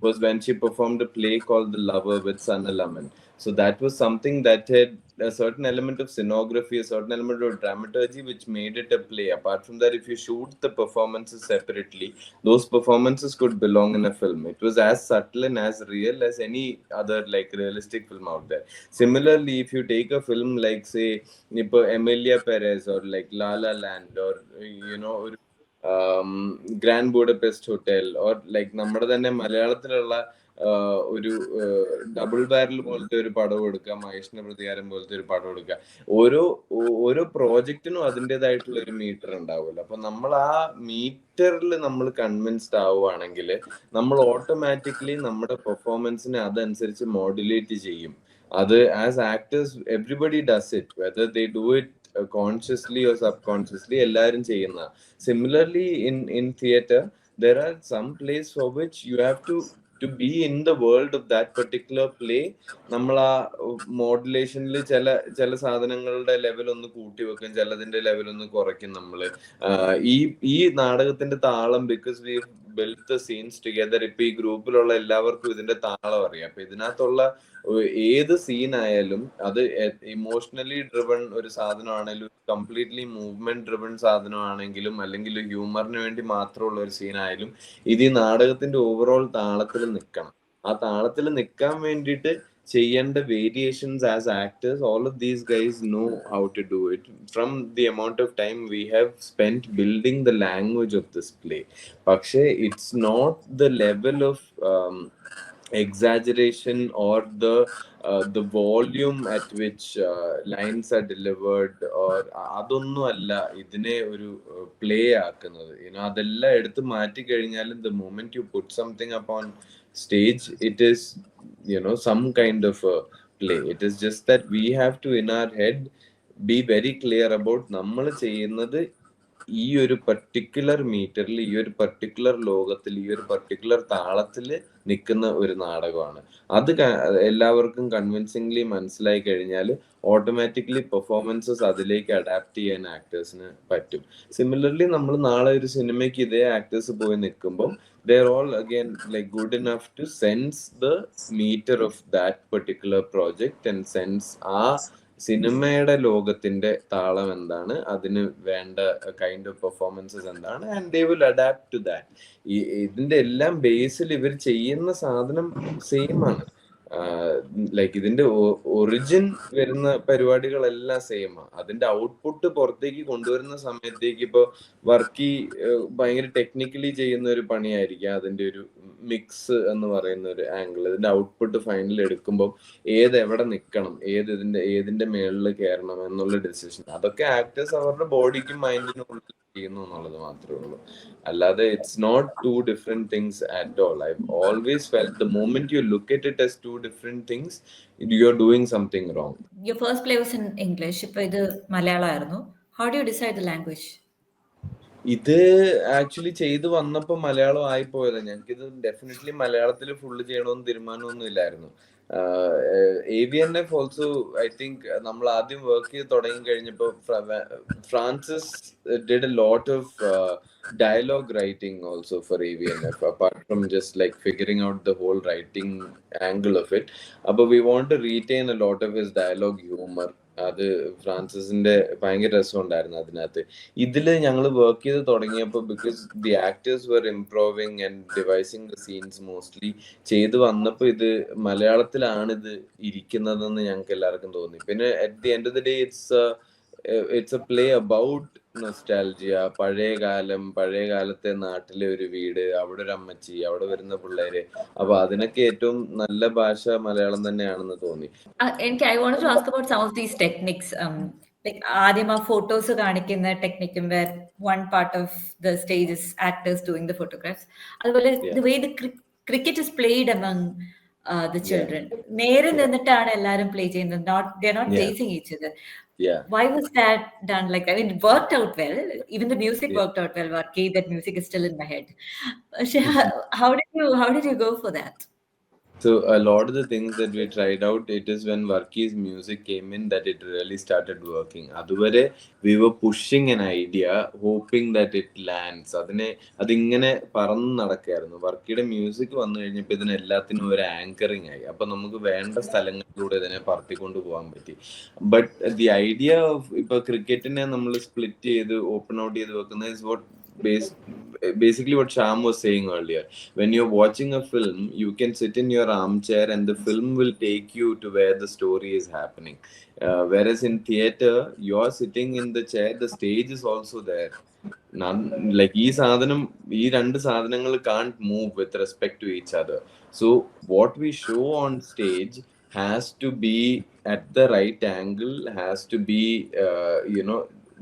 was when she performed a play called The Lover with Sanna Laman. So that was something that had a certain element of scenography, a certain element of dramaturgy, which made it a play. Apart from that, if you shoot the performances separately, those performances could belong in a film. It was as subtle and as real as any other like realistic film out there. Similarly, if you take a film like say Emilia Perez or like La La Land or Grand Budapest Hotel or like നമ്മുടെ തന്നെ മലയാളത്തിലുള്ള ഒരു double barrel പോലത്തെ ഒരു പടം എടുക്കുക, മഹേഷിന്റെ പ്രതികാരം പോലത്തെ ഒരു പടം എടുക്കുക. ഓരോ പ്രോജക്റ്റിനും അതിൻ്റെതായിട്ടുള്ള ഒരു മീറ്റർ ഉണ്ടാവുമല്ലോ. അപ്പൊ നമ്മൾ ആ മീറ്ററിൽ നമ്മൾ കൺവിൻസ്ഡ് ആവുകയാണെങ്കിൽ നമ്മൾ ഓട്ടോമാറ്റിക്കലി നമ്മുടെ പെർഫോമൻസിനെ അതനുസരിച്ച് മോഡുലേറ്റ് ചെയ്യും. അത് as actors everybody does it, whether they do it consciously or subconsciously, എല്ലാരും ചെയ്യുന്ന. Similarly in theater there are some plays for which you have to to be in the world of that particular play, നമ്മൾ ആ മോഡുലേഷനിൽ ചില സാധനങ്ങളുടെ level ഒന്ന് കൂട്ടി വെക്കും, ചിലതിന്റെ level ഒന്ന് കുറയ്ക്കും നമ്മള്. ഈ നാടകത്തിന്റെ താളം, because we build the scenes together. ഇപ്പൊ ഈ ഗ്രൂപ്പിലുള്ള എല്ലാവർക്കും ഇതിന്റെ താളം അറിയാം. അപ്പൊ ഇതിനകത്തുള്ള ഏത് സീനായാലും അത് ഇമോഷണലി ഡ്രിവൺ ഒരു സാധനമാണെങ്കിലും, കംപ്ലീറ്റ്ലി മൂവ്മെന്റ് ഡ്രിവൺ സാധനമാണെങ്കിലും, അല്ലെങ്കിൽ ഹ്യൂമറിന് വേണ്ടി മാത്രമുള്ള ഒരു സീനായാലും, ഇത് ഈ നാടകത്തിന്റെ ഓവറോൾ താളത്തിൽ നിൽക്കണം. ആ താളത്തിൽ നിൽക്കാൻ വേണ്ടിയിട്ട് ചെയ്യേണ്ട variations as actors, all of these guys know how to do it. From the amount of time we have spent building the language of this play, പക്ഷേ it's not the level of exaggeration or the volume at which lines are delivered, or അതൊന്നും അല്ല ഇതിനെ ഒരു play ആക്കുന്നത്. അതെല്ലാം എടുത്ത് മാറ്റി കഴിഞ്ഞാലും the moment you put something up on stage, it is some kind of a play. It is just that we have to in our head be very clear about നമ്മൾ ചെയ്യുന്നത് ഈ ഒരു പർട്ടിക്കുലർ മീറ്ററിൽ, ഈ ഒരു പർട്ടിക്കുലർ ലോകത്തിൽ, ഈ ഒരു പർട്ടിക്കുലർ താളത്തിൽ നിൽക്കുന്ന ഒരു നാടകമാണ്. അത് എല്ലാവർക്കും കൺവിൻസിംഗ്ലി മനസ്സിലായി കഴിഞ്ഞാൽ ഓട്ടോമാറ്റിക്കലി പെർഫോമൻസസ് അതിലേക്ക് അഡാപ്റ്റ് ചെയ്യാൻ ആക്ടേഴ്സിന് പറ്റും. സിമിലർലി നമ്മൾ നാളെ ഒരു സിനിമയ്ക്ക് ഇതേ ആക്ടേഴ്സ് പോയി നിൽക്കുമ്പോൾ they're all again like good enough to sense the meter of that particular project and sense ആ സിനിമയുടെ ലോകത്തിന്റെ താളം എന്താണ്, അതിന് വേണ്ട കൈൻഡ് ഓഫ് പെർഫോമൻസസ് എന്താണ്, and they will adapt to that. ഇതിന്റെ എല്ലാം ബേസിൽ ഇവർ ചെയ്യുന്ന സാധനം സെയിം ആണ്. ലൈക്ക് ഇതിന്റെ ഒറിജിൻ വരുന്ന പരിപാടികളെല്ലാം സെയിം ആണ്. അതിന്റെ ഔട്ട്പുട്ട് പുറത്തേക്ക് കൊണ്ടുവരുന്ന സമയത്തേക്ക് ഇപ്പൊ വർക്കി ഭയങ്കര ടെക്നിക്കലി ചെയ്യുന്ന ഒരു പണിയായിരിക്കും അതിന്റെ ഒരു മിക്സ് എന്ന് പറയുന്ന ഒരു ആംഗിൾ. ഇതിന്റെ ഔട്ട്പുട്ട് ഫൈനൽ എടുക്കുമ്പോൾ എവിടെ നിൽക്കണം, ഏതിന്റെ മേളിൽ കയറണം എന്നുള്ള ഡിസിഷൻ അതൊക്കെ ആക്ടേഴ്സ് അവരുടെ ബോഡിക്കും മൈൻഡിനും ഉള്ളിൽ ചെയ്യുന്നു എന്നുള്ളത് മാത്രമേ ഉള്ളൂ. അല്ലാതെ it's not two different things at all. I always felt the moment you look at it as two different things, you are doing something wrong. Your first play was in English, ipo idu Malayalam aayirunnu. How do you decide the language? ഇത് actually ചെയ്ത് വന്നപ്പോൾ Malayalam ആയിപ്പോയത്. ഞങ്ങൾക്കിത് definitely മലയാളത്തിൽ full ചെയ്യണമെന്ന് തീരുമാനമൊന്നും ഇല്ലായിരുന്നു. AVNF also I think നമ്മൾ ആദ്യം work ചെയ്ത് തുടങ്ങി കഴിഞ്ഞപ്പോൾ Francis did a lot of dialogue writing also for AVNF, apart from just like figuring out the whole writing angle of it. But we want to retain a lot of his dialogue humor. അത് ഫ്രാൻസിസിന്റെ ഭയങ്കര രസം ഉണ്ടായിരുന്നു അതിനകത്ത്. ഇതില് ഞങ്ങൾ work ചെയ്ത് തുടങ്ങിയപ്പോൾ because the actors were improving and devising the scenes mostly ചെയ്ത് വന്നപ്പോൾ ഇത് മലയാളത്തിലാണ് ഇത് ഇരിക്കുന്നതെന്ന് ഞങ്ങൾക്ക് എല്ലാവർക്കും തോന്നി. പിന്നെ at the end of the day it's A play about nostalgia. പഴയ കാലത്തെ നാട്ടിലെ ഒരു വീട്, അവിടെ ഒരു അമ്മച്ചി, അവിടെ വരുന്ന പിള്ളേര്. അപ്പൊ അതിനൊക്കെ ഏറ്റവും നല്ല ഭാഷ മലയാളം തന്നെയാണെന്ന് തോന്നി. I wanted to ask about some of these techniques. Like ആദ്യം ആ ഫോട്ടോസ് കാണിക്കുന്ന ടെക്നിക്കും where one part of the stage is actors doing the photographs. അതുപോലെ the way the cricket is played among the children. നേരെ നിന്നിട്ടാണ് എല്ലാരും play ചെയ്യുന്നത്. They're not facing each other. Yeah. Why was that done? Like, I mean, it worked out well. Even the music worked out well. Varki, that music is still in my head. How did you go for that? So a lot of the things that we tried out, it is when Varki's music came in that it really started working. Aduvare we were pushing an idea, hoping that it lands. അതിങ്ങനെ പറന്ന് നടക്കായിരുന്നു. വർക്കിയുടെ music വന്നു കഴിഞ്ഞപ്പോൾ ഇതിന് എല്ലാത്തിനും ഒരു anchoring ആയി. അപ്പൊ നമുക്ക് വേണ്ട സ്ഥലങ്ങളിലൂടെ ഇതിനെ പറത്തിക്കൊണ്ട് പോകാൻ പറ്റി. ബട്ട് ദി ഐഡിയ ഓഫ് ഇപ്പൊ ക്രിക്കറ്റിനെ നമ്മൾ സ്പ്ലിറ്റ് ചെയ്ത് ഓപ്പൺ ഔട്ട് ചെയ്ത് വെക്കുന്നത് is what basically what Shyam was saying earlier. When you're watching a film, you can sit in your armchair and the film will take you to where the story is happening. Whereas in theater, you're sitting in the chair, the stage is also there. Like ഈ രണ്ട് സാധനങ്ങൾ can't move with respect to each other. So what we show on stage has to be at the right angle, has to be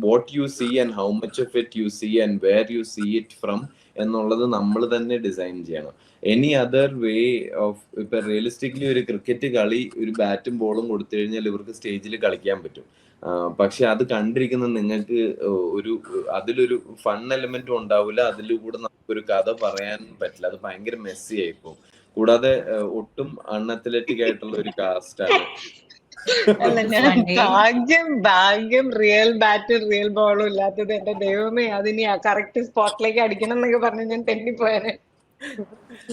what you see and how much of it you see and where you see it from എന്നുള്ളത് നമ്മൾ തന്നെ design ചെയ്യണം. Any other way of ഇപ്പൊ realistically ഒരു cricket കളി ഒരു ബാറ്റും ബോളും കൊടുത്തു കഴിഞ്ഞാൽ ഇവർക്ക് സ്റ്റേജിൽ കളിക്കാൻ പറ്റും. പക്ഷെ അത് കണ്ടിരിക്കുന്ന നിങ്ങൾക്ക് അതിലൊരു ഫൺ എലമെന്റും ഉണ്ടാവില്ല, അതിലൂടെ നമുക്കൊരു കഥ പറയാൻ പറ്റില്ല. അത് ഭയങ്കര മെസ്സി ആയിപ്പോവും. കൂടാതെ ഒട്ടും അൺഅത്ലറ്റിക് ആയിട്ടുള്ള ഒരു കാസ്റ്റാണ്. അല്ല, ഞാൻ ഭാഗ്യം റിയൽ ബാറ്റും റിയൽ ബോളും ഇല്ലാത്തത്. എന്റെ ദൈവമേ, അതിനി കറക്റ്റ് സ്പോട്ടിലേക്ക് അടിക്കണം എന്നൊക്കെ പറഞ്ഞ് ഞാൻ തെന്നിപ്പോയാനെ.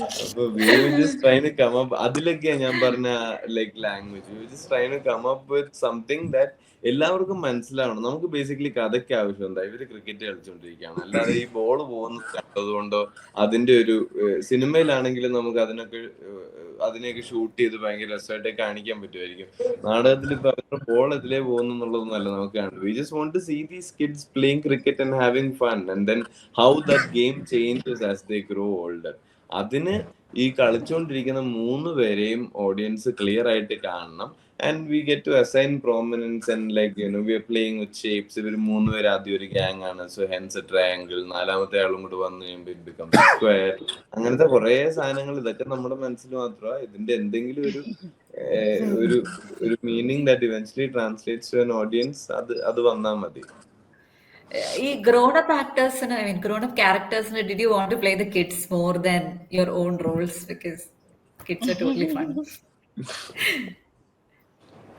അപ്പൊ we were just trying to come up, അതിലൊക്കെയാ ഞാൻ പറഞ്ഞ like language, we were just trying to come up with something that എല്ലാവർക്കും മനസ്സിലാവണം. നമുക്ക് ബേസിക്കലി കഥയ്ക്ക് ആവശ്യം എന്താ, ഇവര് ക്രിക്കറ്റ് കളിച്ചുകൊണ്ടിരിക്കുകയാണ്, അല്ലാതെ ഈ ബോൾ പോകുന്നത് കണ്ടതുകൊണ്ടോ അതിന്റെ ഒരു സിനിമയിലാണെങ്കിലും നമുക്ക് അതിനെയൊക്കെ ഷൂട്ട് ചെയ്ത് ഭയങ്കര രസമായിട്ട് കാണിക്കാൻ പറ്റുമായിരിക്കും. നാടകത്തിൽ ഇപ്പൊ ബോൾ എതിലേ പോകുന്നു എന്നുള്ളതൊന്നല്ല നമുക്ക് കാണുന്നത്. We just want to see these kids playing cricket and having fun and then how that game changes as they grow older. അതിന് ഈ കളിച്ചുകൊണ്ടിരിക്കുന്ന 3 പേരെയും ഓഡിയൻസ് ക്ലിയർ ആയിട്ട് കാണണം. And we get to assign prominence and like we are playing with shapes. ഇവർ 3 പേര് ആദ്യം ഒരു ഗ്യാങ് ആണ്, സോ ഹെൻസ് എ ട്രയാങ്കിൾ. 4ാമത്തെ ആളും കൂടെ വന്നു കഴിയുമ്പോൾ ഇറ്റ് ബിക്കം സ്ക്വയർ. അങ്ങനത്തെ കുറെ സാധനങ്ങൾ, ഇതൊക്കെ നമ്മുടെ മനസ്സിൽ മാത്രമാ. ഇതിന്റെ എന്തെങ്കിലും ഒരു meaning that eventually translates to an audience, അത് വന്നാൽ മതി. ഈ grown up actors, I mean grown up characters, did you want to play the kids more than your own roles, because kids are totally fun?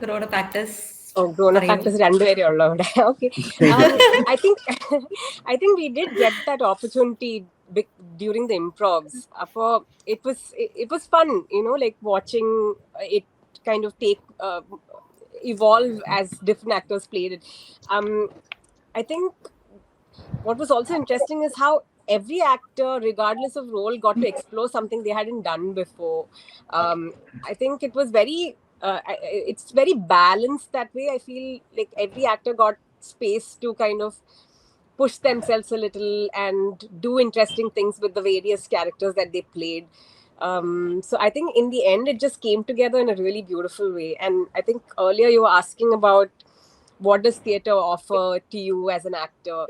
Grown up actors. Grown up actors രണ്ടുപേരേ ഉള്ളൂ അവിടെ. Okay. I think we did get that opportunity during the improvs. It was fun, like watching it kind of evolve as different actors played it. I think what was also interesting is how every actor, regardless of role, got to explore something they hadn't done before. I think it was it's very balanced that way. I feel like every actor got space to kind of push themselves a little and do interesting things with the various characters that they played. So I think in the end, it just came together in a really beautiful way. And I think earlier you were asking about what does theatre offer to you as an actor.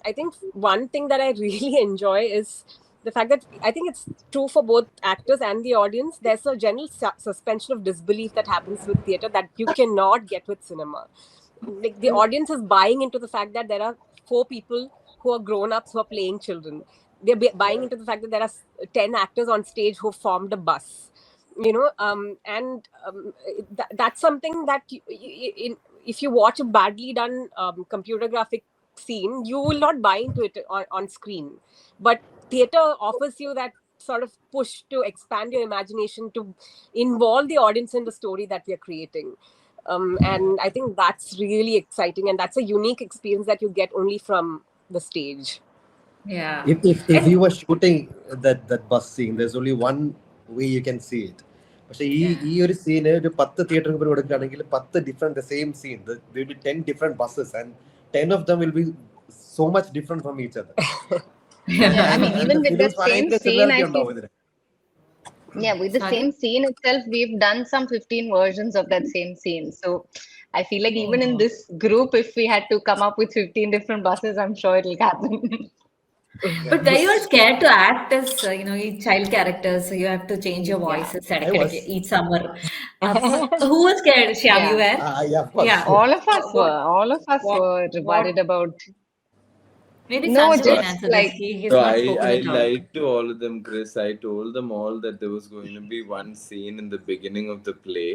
I think one thing that I really enjoy is the fact that I think it's true for both actors and the audience. There's a general suspension of disbelief that happens with theatre that you cannot get with cinema. Like the audience is buying into the fact that there are 4 people who are grown-ups who are playing children. They're buying into the fact that there are 10 actors on stage who formed a bus. That's something that if you watch a badly done computer graphic scene, you will not buy into it on screen. But theatre offers you that sort of push to expand your imagination, to involve the audience in the story that we are creating. And I think that's really exciting, and that's a unique experience that you get only from the stage. Yeah. If you were shooting that bus scene, there's only one way you can see it. പക്ഷെ ഈ ഒരു scene ഒരു 10 തിയേറ്ററിൽ കൊടുക്കുകയാണെങ്കിൽ 10 different same scene, there will be 10 different buses and 10 of them will be so much different from each other. I mean, even with the same scene, with the same scene itself, we've done some 15 versions of that same scene. So I feel like even in this group, if we had to come up with 15 different buses, I'm sure it'll happen. But were you all scared to act as child characters, so you have to change your voices each summer? Who was scared? Shyam, you were? Yeah, of course. Yeah. All of us were worried about. Maybe No, Sanjay can just answer like this. He's So not I spoken at all. lied to all of them, Chris. I told them all that there was going to be one scene in the beginning of the play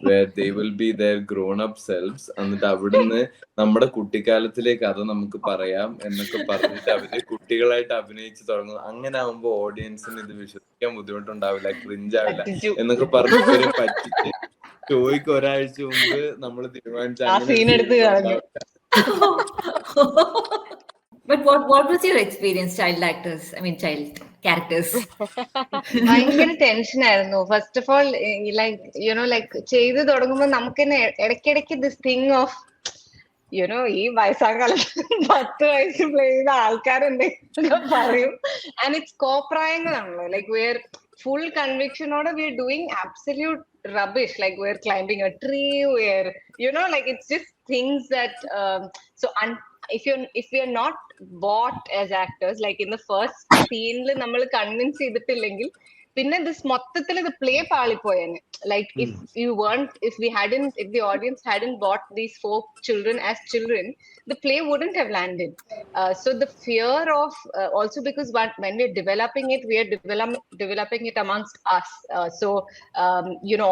where they will be their grown-up selves. എന്നിട്ട് അവിടുന്ന് നമ്മുടെ കുട്ടിക്കാലത്തിലെ കഥ നമുക്ക് പറയാം എന്നൊക്കെ പറഞ്ഞിട്ട് അവര് കുട്ടികളായിട്ട് അഭിനയിച്ച് തുടങ്ങും. അങ്ങനെ ആവുമ്പോ ഓഡിയൻസിന് ഇത് വിശ്വസിക്കാൻ ബുദ്ധിമുട്ടുണ്ടാവില്ല, ക്രിഞ്ച് ആവില്ല എന്നൊക്കെ പറഞ്ഞ് ഇവരെ പറ്റിച്ച് ഷോയ്ക്ക് ഒരാഴ്ച മുമ്പ് നമ്മൾ തീരുമാനിച്ച ആ scene എടുത്ത് കളഞ്ഞു. But what was your experience, child characters? ഭയങ്കര ടെൻഷൻ ആയിരുന്നു. ഫസ്റ്റ് ഓഫ് ഓൾ ലൈക്ക് ചെയ്ത് തുടങ്ങുമ്പോൾ നമുക്ക് തന്നെ ഇടയ്ക്കിടയ്ക്ക് ദിസ് തിങ് ഓഫ് ഈ വയസ്സാകാലത്ത് 10 വയസ്സ് പ്ലേ ചെയ്ത ആൾക്കാരെന്തെങ്കിലും പറയും. ആൻഡ് ഇറ്റ്സ് കോപ്രായങ്ങളാണല്ലോ. Like we are full convictionoda we are doing absolute rubbish, like we're climbing a tree, we're like it's just things that if we are not bought as actors, like in the first scene nammal convince ചെയ്തിട്ടില്ലെങ്കിൽ പിന്നെ this മൊത്തത്തിൽ the play പാളിപ്പോയേനെ. Like if the audience hadn't bought these 4 children as children, the play wouldn't have landed. So the fear of also because when we're developing it, we are developing it amongst us. So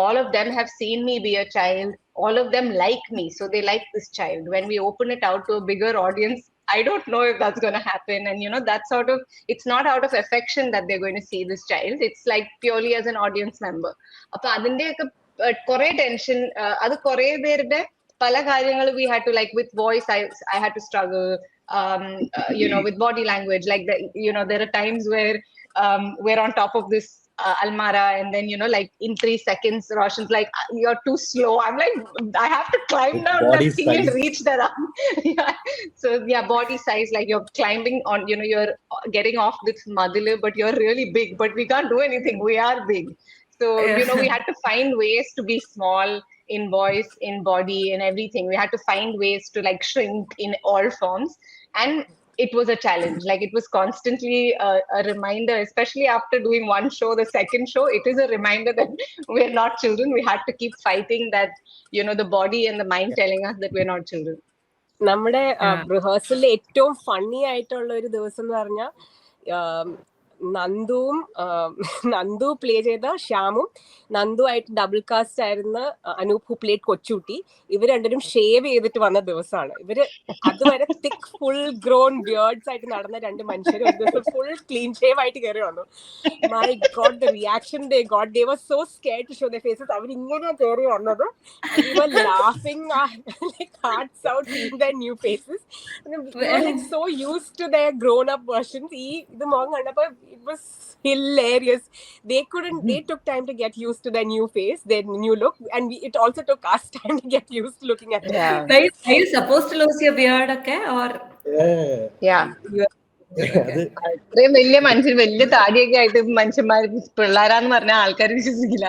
all of them have seen me be a child. All of them like me, so they like this child. When we open it out to a bigger audience, I don't know if that's going to happen. And that sort of, it's not out of affection that they're going to see this child. It's like purely as an audience member. Appo adinte kore tension adu kore deride pala കാര്യങ്ങൾ we had to, like with voice I had to struggle, with body language, like there are times where we're on top of this almara, and then like in 3 seconds Roshan's like, you're too slow. I'm like, I have to climb down that thing and reach that up. So body size, like you're climbing on, you're getting off this madile, but you're really big, but we can't do anything, we are big. So we had to find ways to be small in voice, in body, and everything. We had to find ways to like shrink in all forms, and it was a challenge. Like it was constantly a reminder, especially after doing one show, the second show, it is a reminder that we're not children. We had to keep fighting that, the body and the mind telling us that we're not children. നമ്മുടെ റിഹേഴ്സലിൽ ഏറ്റവും funny ആയിട്ടുള്ള ഒരു ദിവസം എന്ന് പറഞ്ഞാൽ Nandu play ചെയ്ത ശ്യാമും നന്ദു ആയിട്ട് double cast ആയിരുന്ന അനൂപ് ഹു പ്ലേഡ് കൊച്ചുകുട്ടി, ഇവർ രണ്ടുപേരും ഷേവ് ചെയ്തിട്ട് വന്ന ദിവസമാണ്. ഇവര് അതുവരെ തിക്ക് ഫുൾ ഗ്രോൺ ബിയേർഡ്സ് ആയിട്ട് നടന്ന 2 മനുഷ്യർ ഒരു ദിവസം ഫുൾ ക്ലീൻ ഷേവ് ആയിട്ട് കയറി വന്നു. My god, the reaction they got, they were so scared to show their faces. അവരിങ്ങനെ കയറി വന്നത്, we were laughing like hearts out seeing their new faces. We were like so used to their grown up versions. ഇത് മോഹം കണ്ടപ്പോൾ it was hilarious. They took time to get used to their new face, their new look, and it also took us time to get used to looking at them. Are you supposed to lose your beard, okay? Or ഇത്രയും വലിയ മനുഷ്യർ വലിയ താടിയൊക്കെ ആയിട്ട് മനുഷ്യന്മാർ പിള്ളേരാന്ന് പറഞ്ഞാൽ ആൾക്കാർ വിശ്വസിക്കില്ല.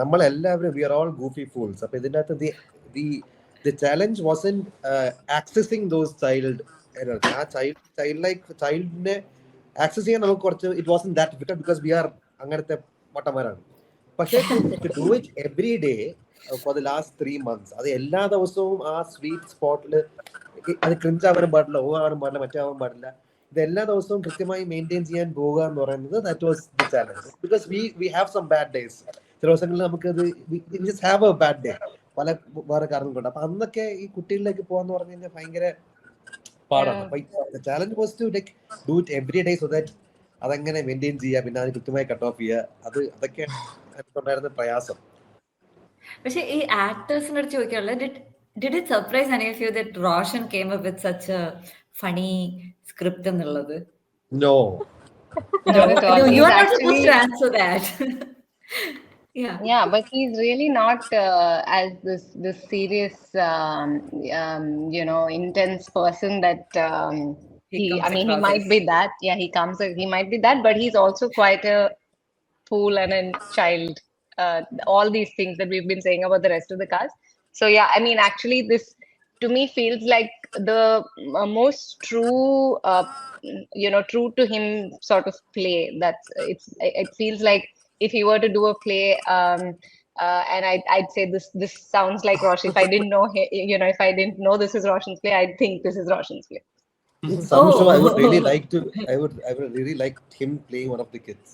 നമ്മളെല്ലാവരും we are all goofy fools. അപ്പൊ ഇതിന്റെ അകത്ത് the challenge wasn't accessing those childനെ ആക്സസ് ചെയ്യാൻ നമുക്ക് കുറച്ച്, it wasn't that difficult because we are അങ്ങനത്തെ മട്ടന്മാരാണ്. പക്ഷേ to do it every day for the last 3 months, അത് എല്ലാ ദിവസവും ആ സ്വീറ്റ് സ്പോട്ടിൽ അത് ക്രിഞ്ച് ആവാനും പാടില്ല, ഓവാനും പാടില്ല, മറ്റാവാൻ പാടില്ല, ഇത് എല്ലാ ദിവസവും കൃത്യമായി മെയിൻറ്റെയിൻ ചെയ്യാൻ പോകുക എന്ന് പറയുന്നത് that was the challenge. Because we have some bad days. ചില ദിവസങ്ങളിൽ നമുക്കത് we just have a bad day, പല വേറെ കാരണം കൊണ്ട്. അപ്പൊ അന്നൊക്കെ ഈ കുട്ടികളിലേക്ക് പോകാന്ന് പറഞ്ഞു കഴിഞ്ഞാൽ ഭയങ്കര പാടാണ്. The challenge was to like do it every day so that അതെങ്ങനെ മെയിൻറ്റെയിൻ ചെയ്യുക, പിന്നെ അത് കൃത്യമായി കട്ട് ഓഫ് ചെയ്യുക, അതൊക്കെ ഉണ്ടായിരുന്ന പ്രയാസം. പക്ഷെ ഈ ആക്ടേഴ്സിന്റെ അടുത്ത് ചോദിക്കാനുള്ളത്, did it surprise any of you that Roshan came up with such a funny script എന്നുള്ളത്? No. You are not supposed to answer that. Yeah, but he's really not as this serious, intense person that he might be that. Yeah, he might be that, but he's also quite a fool and a child. All these things that we've been saying about the rest of the cast. So yeah, I mean, actually, this to me feels like the most true, true to him sort of play. It feels like if he were to do a play, and I'd say this sounds like Roshan. If I didn't know, if I didn't know this is Roshan's play, I'd think this is Roshan's play. Some show I would really like to. I would really like him playing one of the kids.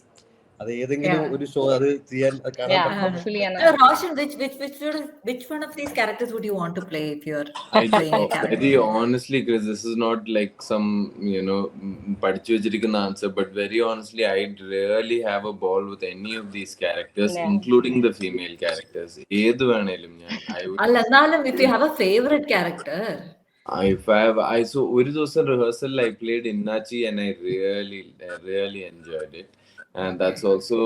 അത് ഏതെങ്കിലും ഒരു show അത് ചെയ്യാൻ Roshan, which one of these characters would you want to play if you're playing a character? Very honestly, Chris, this is not like some പഠിച്ചു വെച്ചിരിക്കുന്ന answer, but very honestly, I'd really have a ball with any of these characters, including the female characters. ഏത് വേണേലും ഞാൻ അല്ല, എന്നാലും if you have a favorite character. So ഒരു ദിവസം rehearsal I played Innachi and I really enjoyed it. And that's also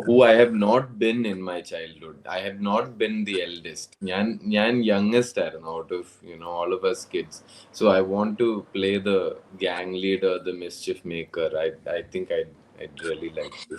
who I have not been in my childhood. I have not been the eldest. Nyan youngest out of all of us kids. So I want to play the gang leader, the mischief maker. I think I'd really like to.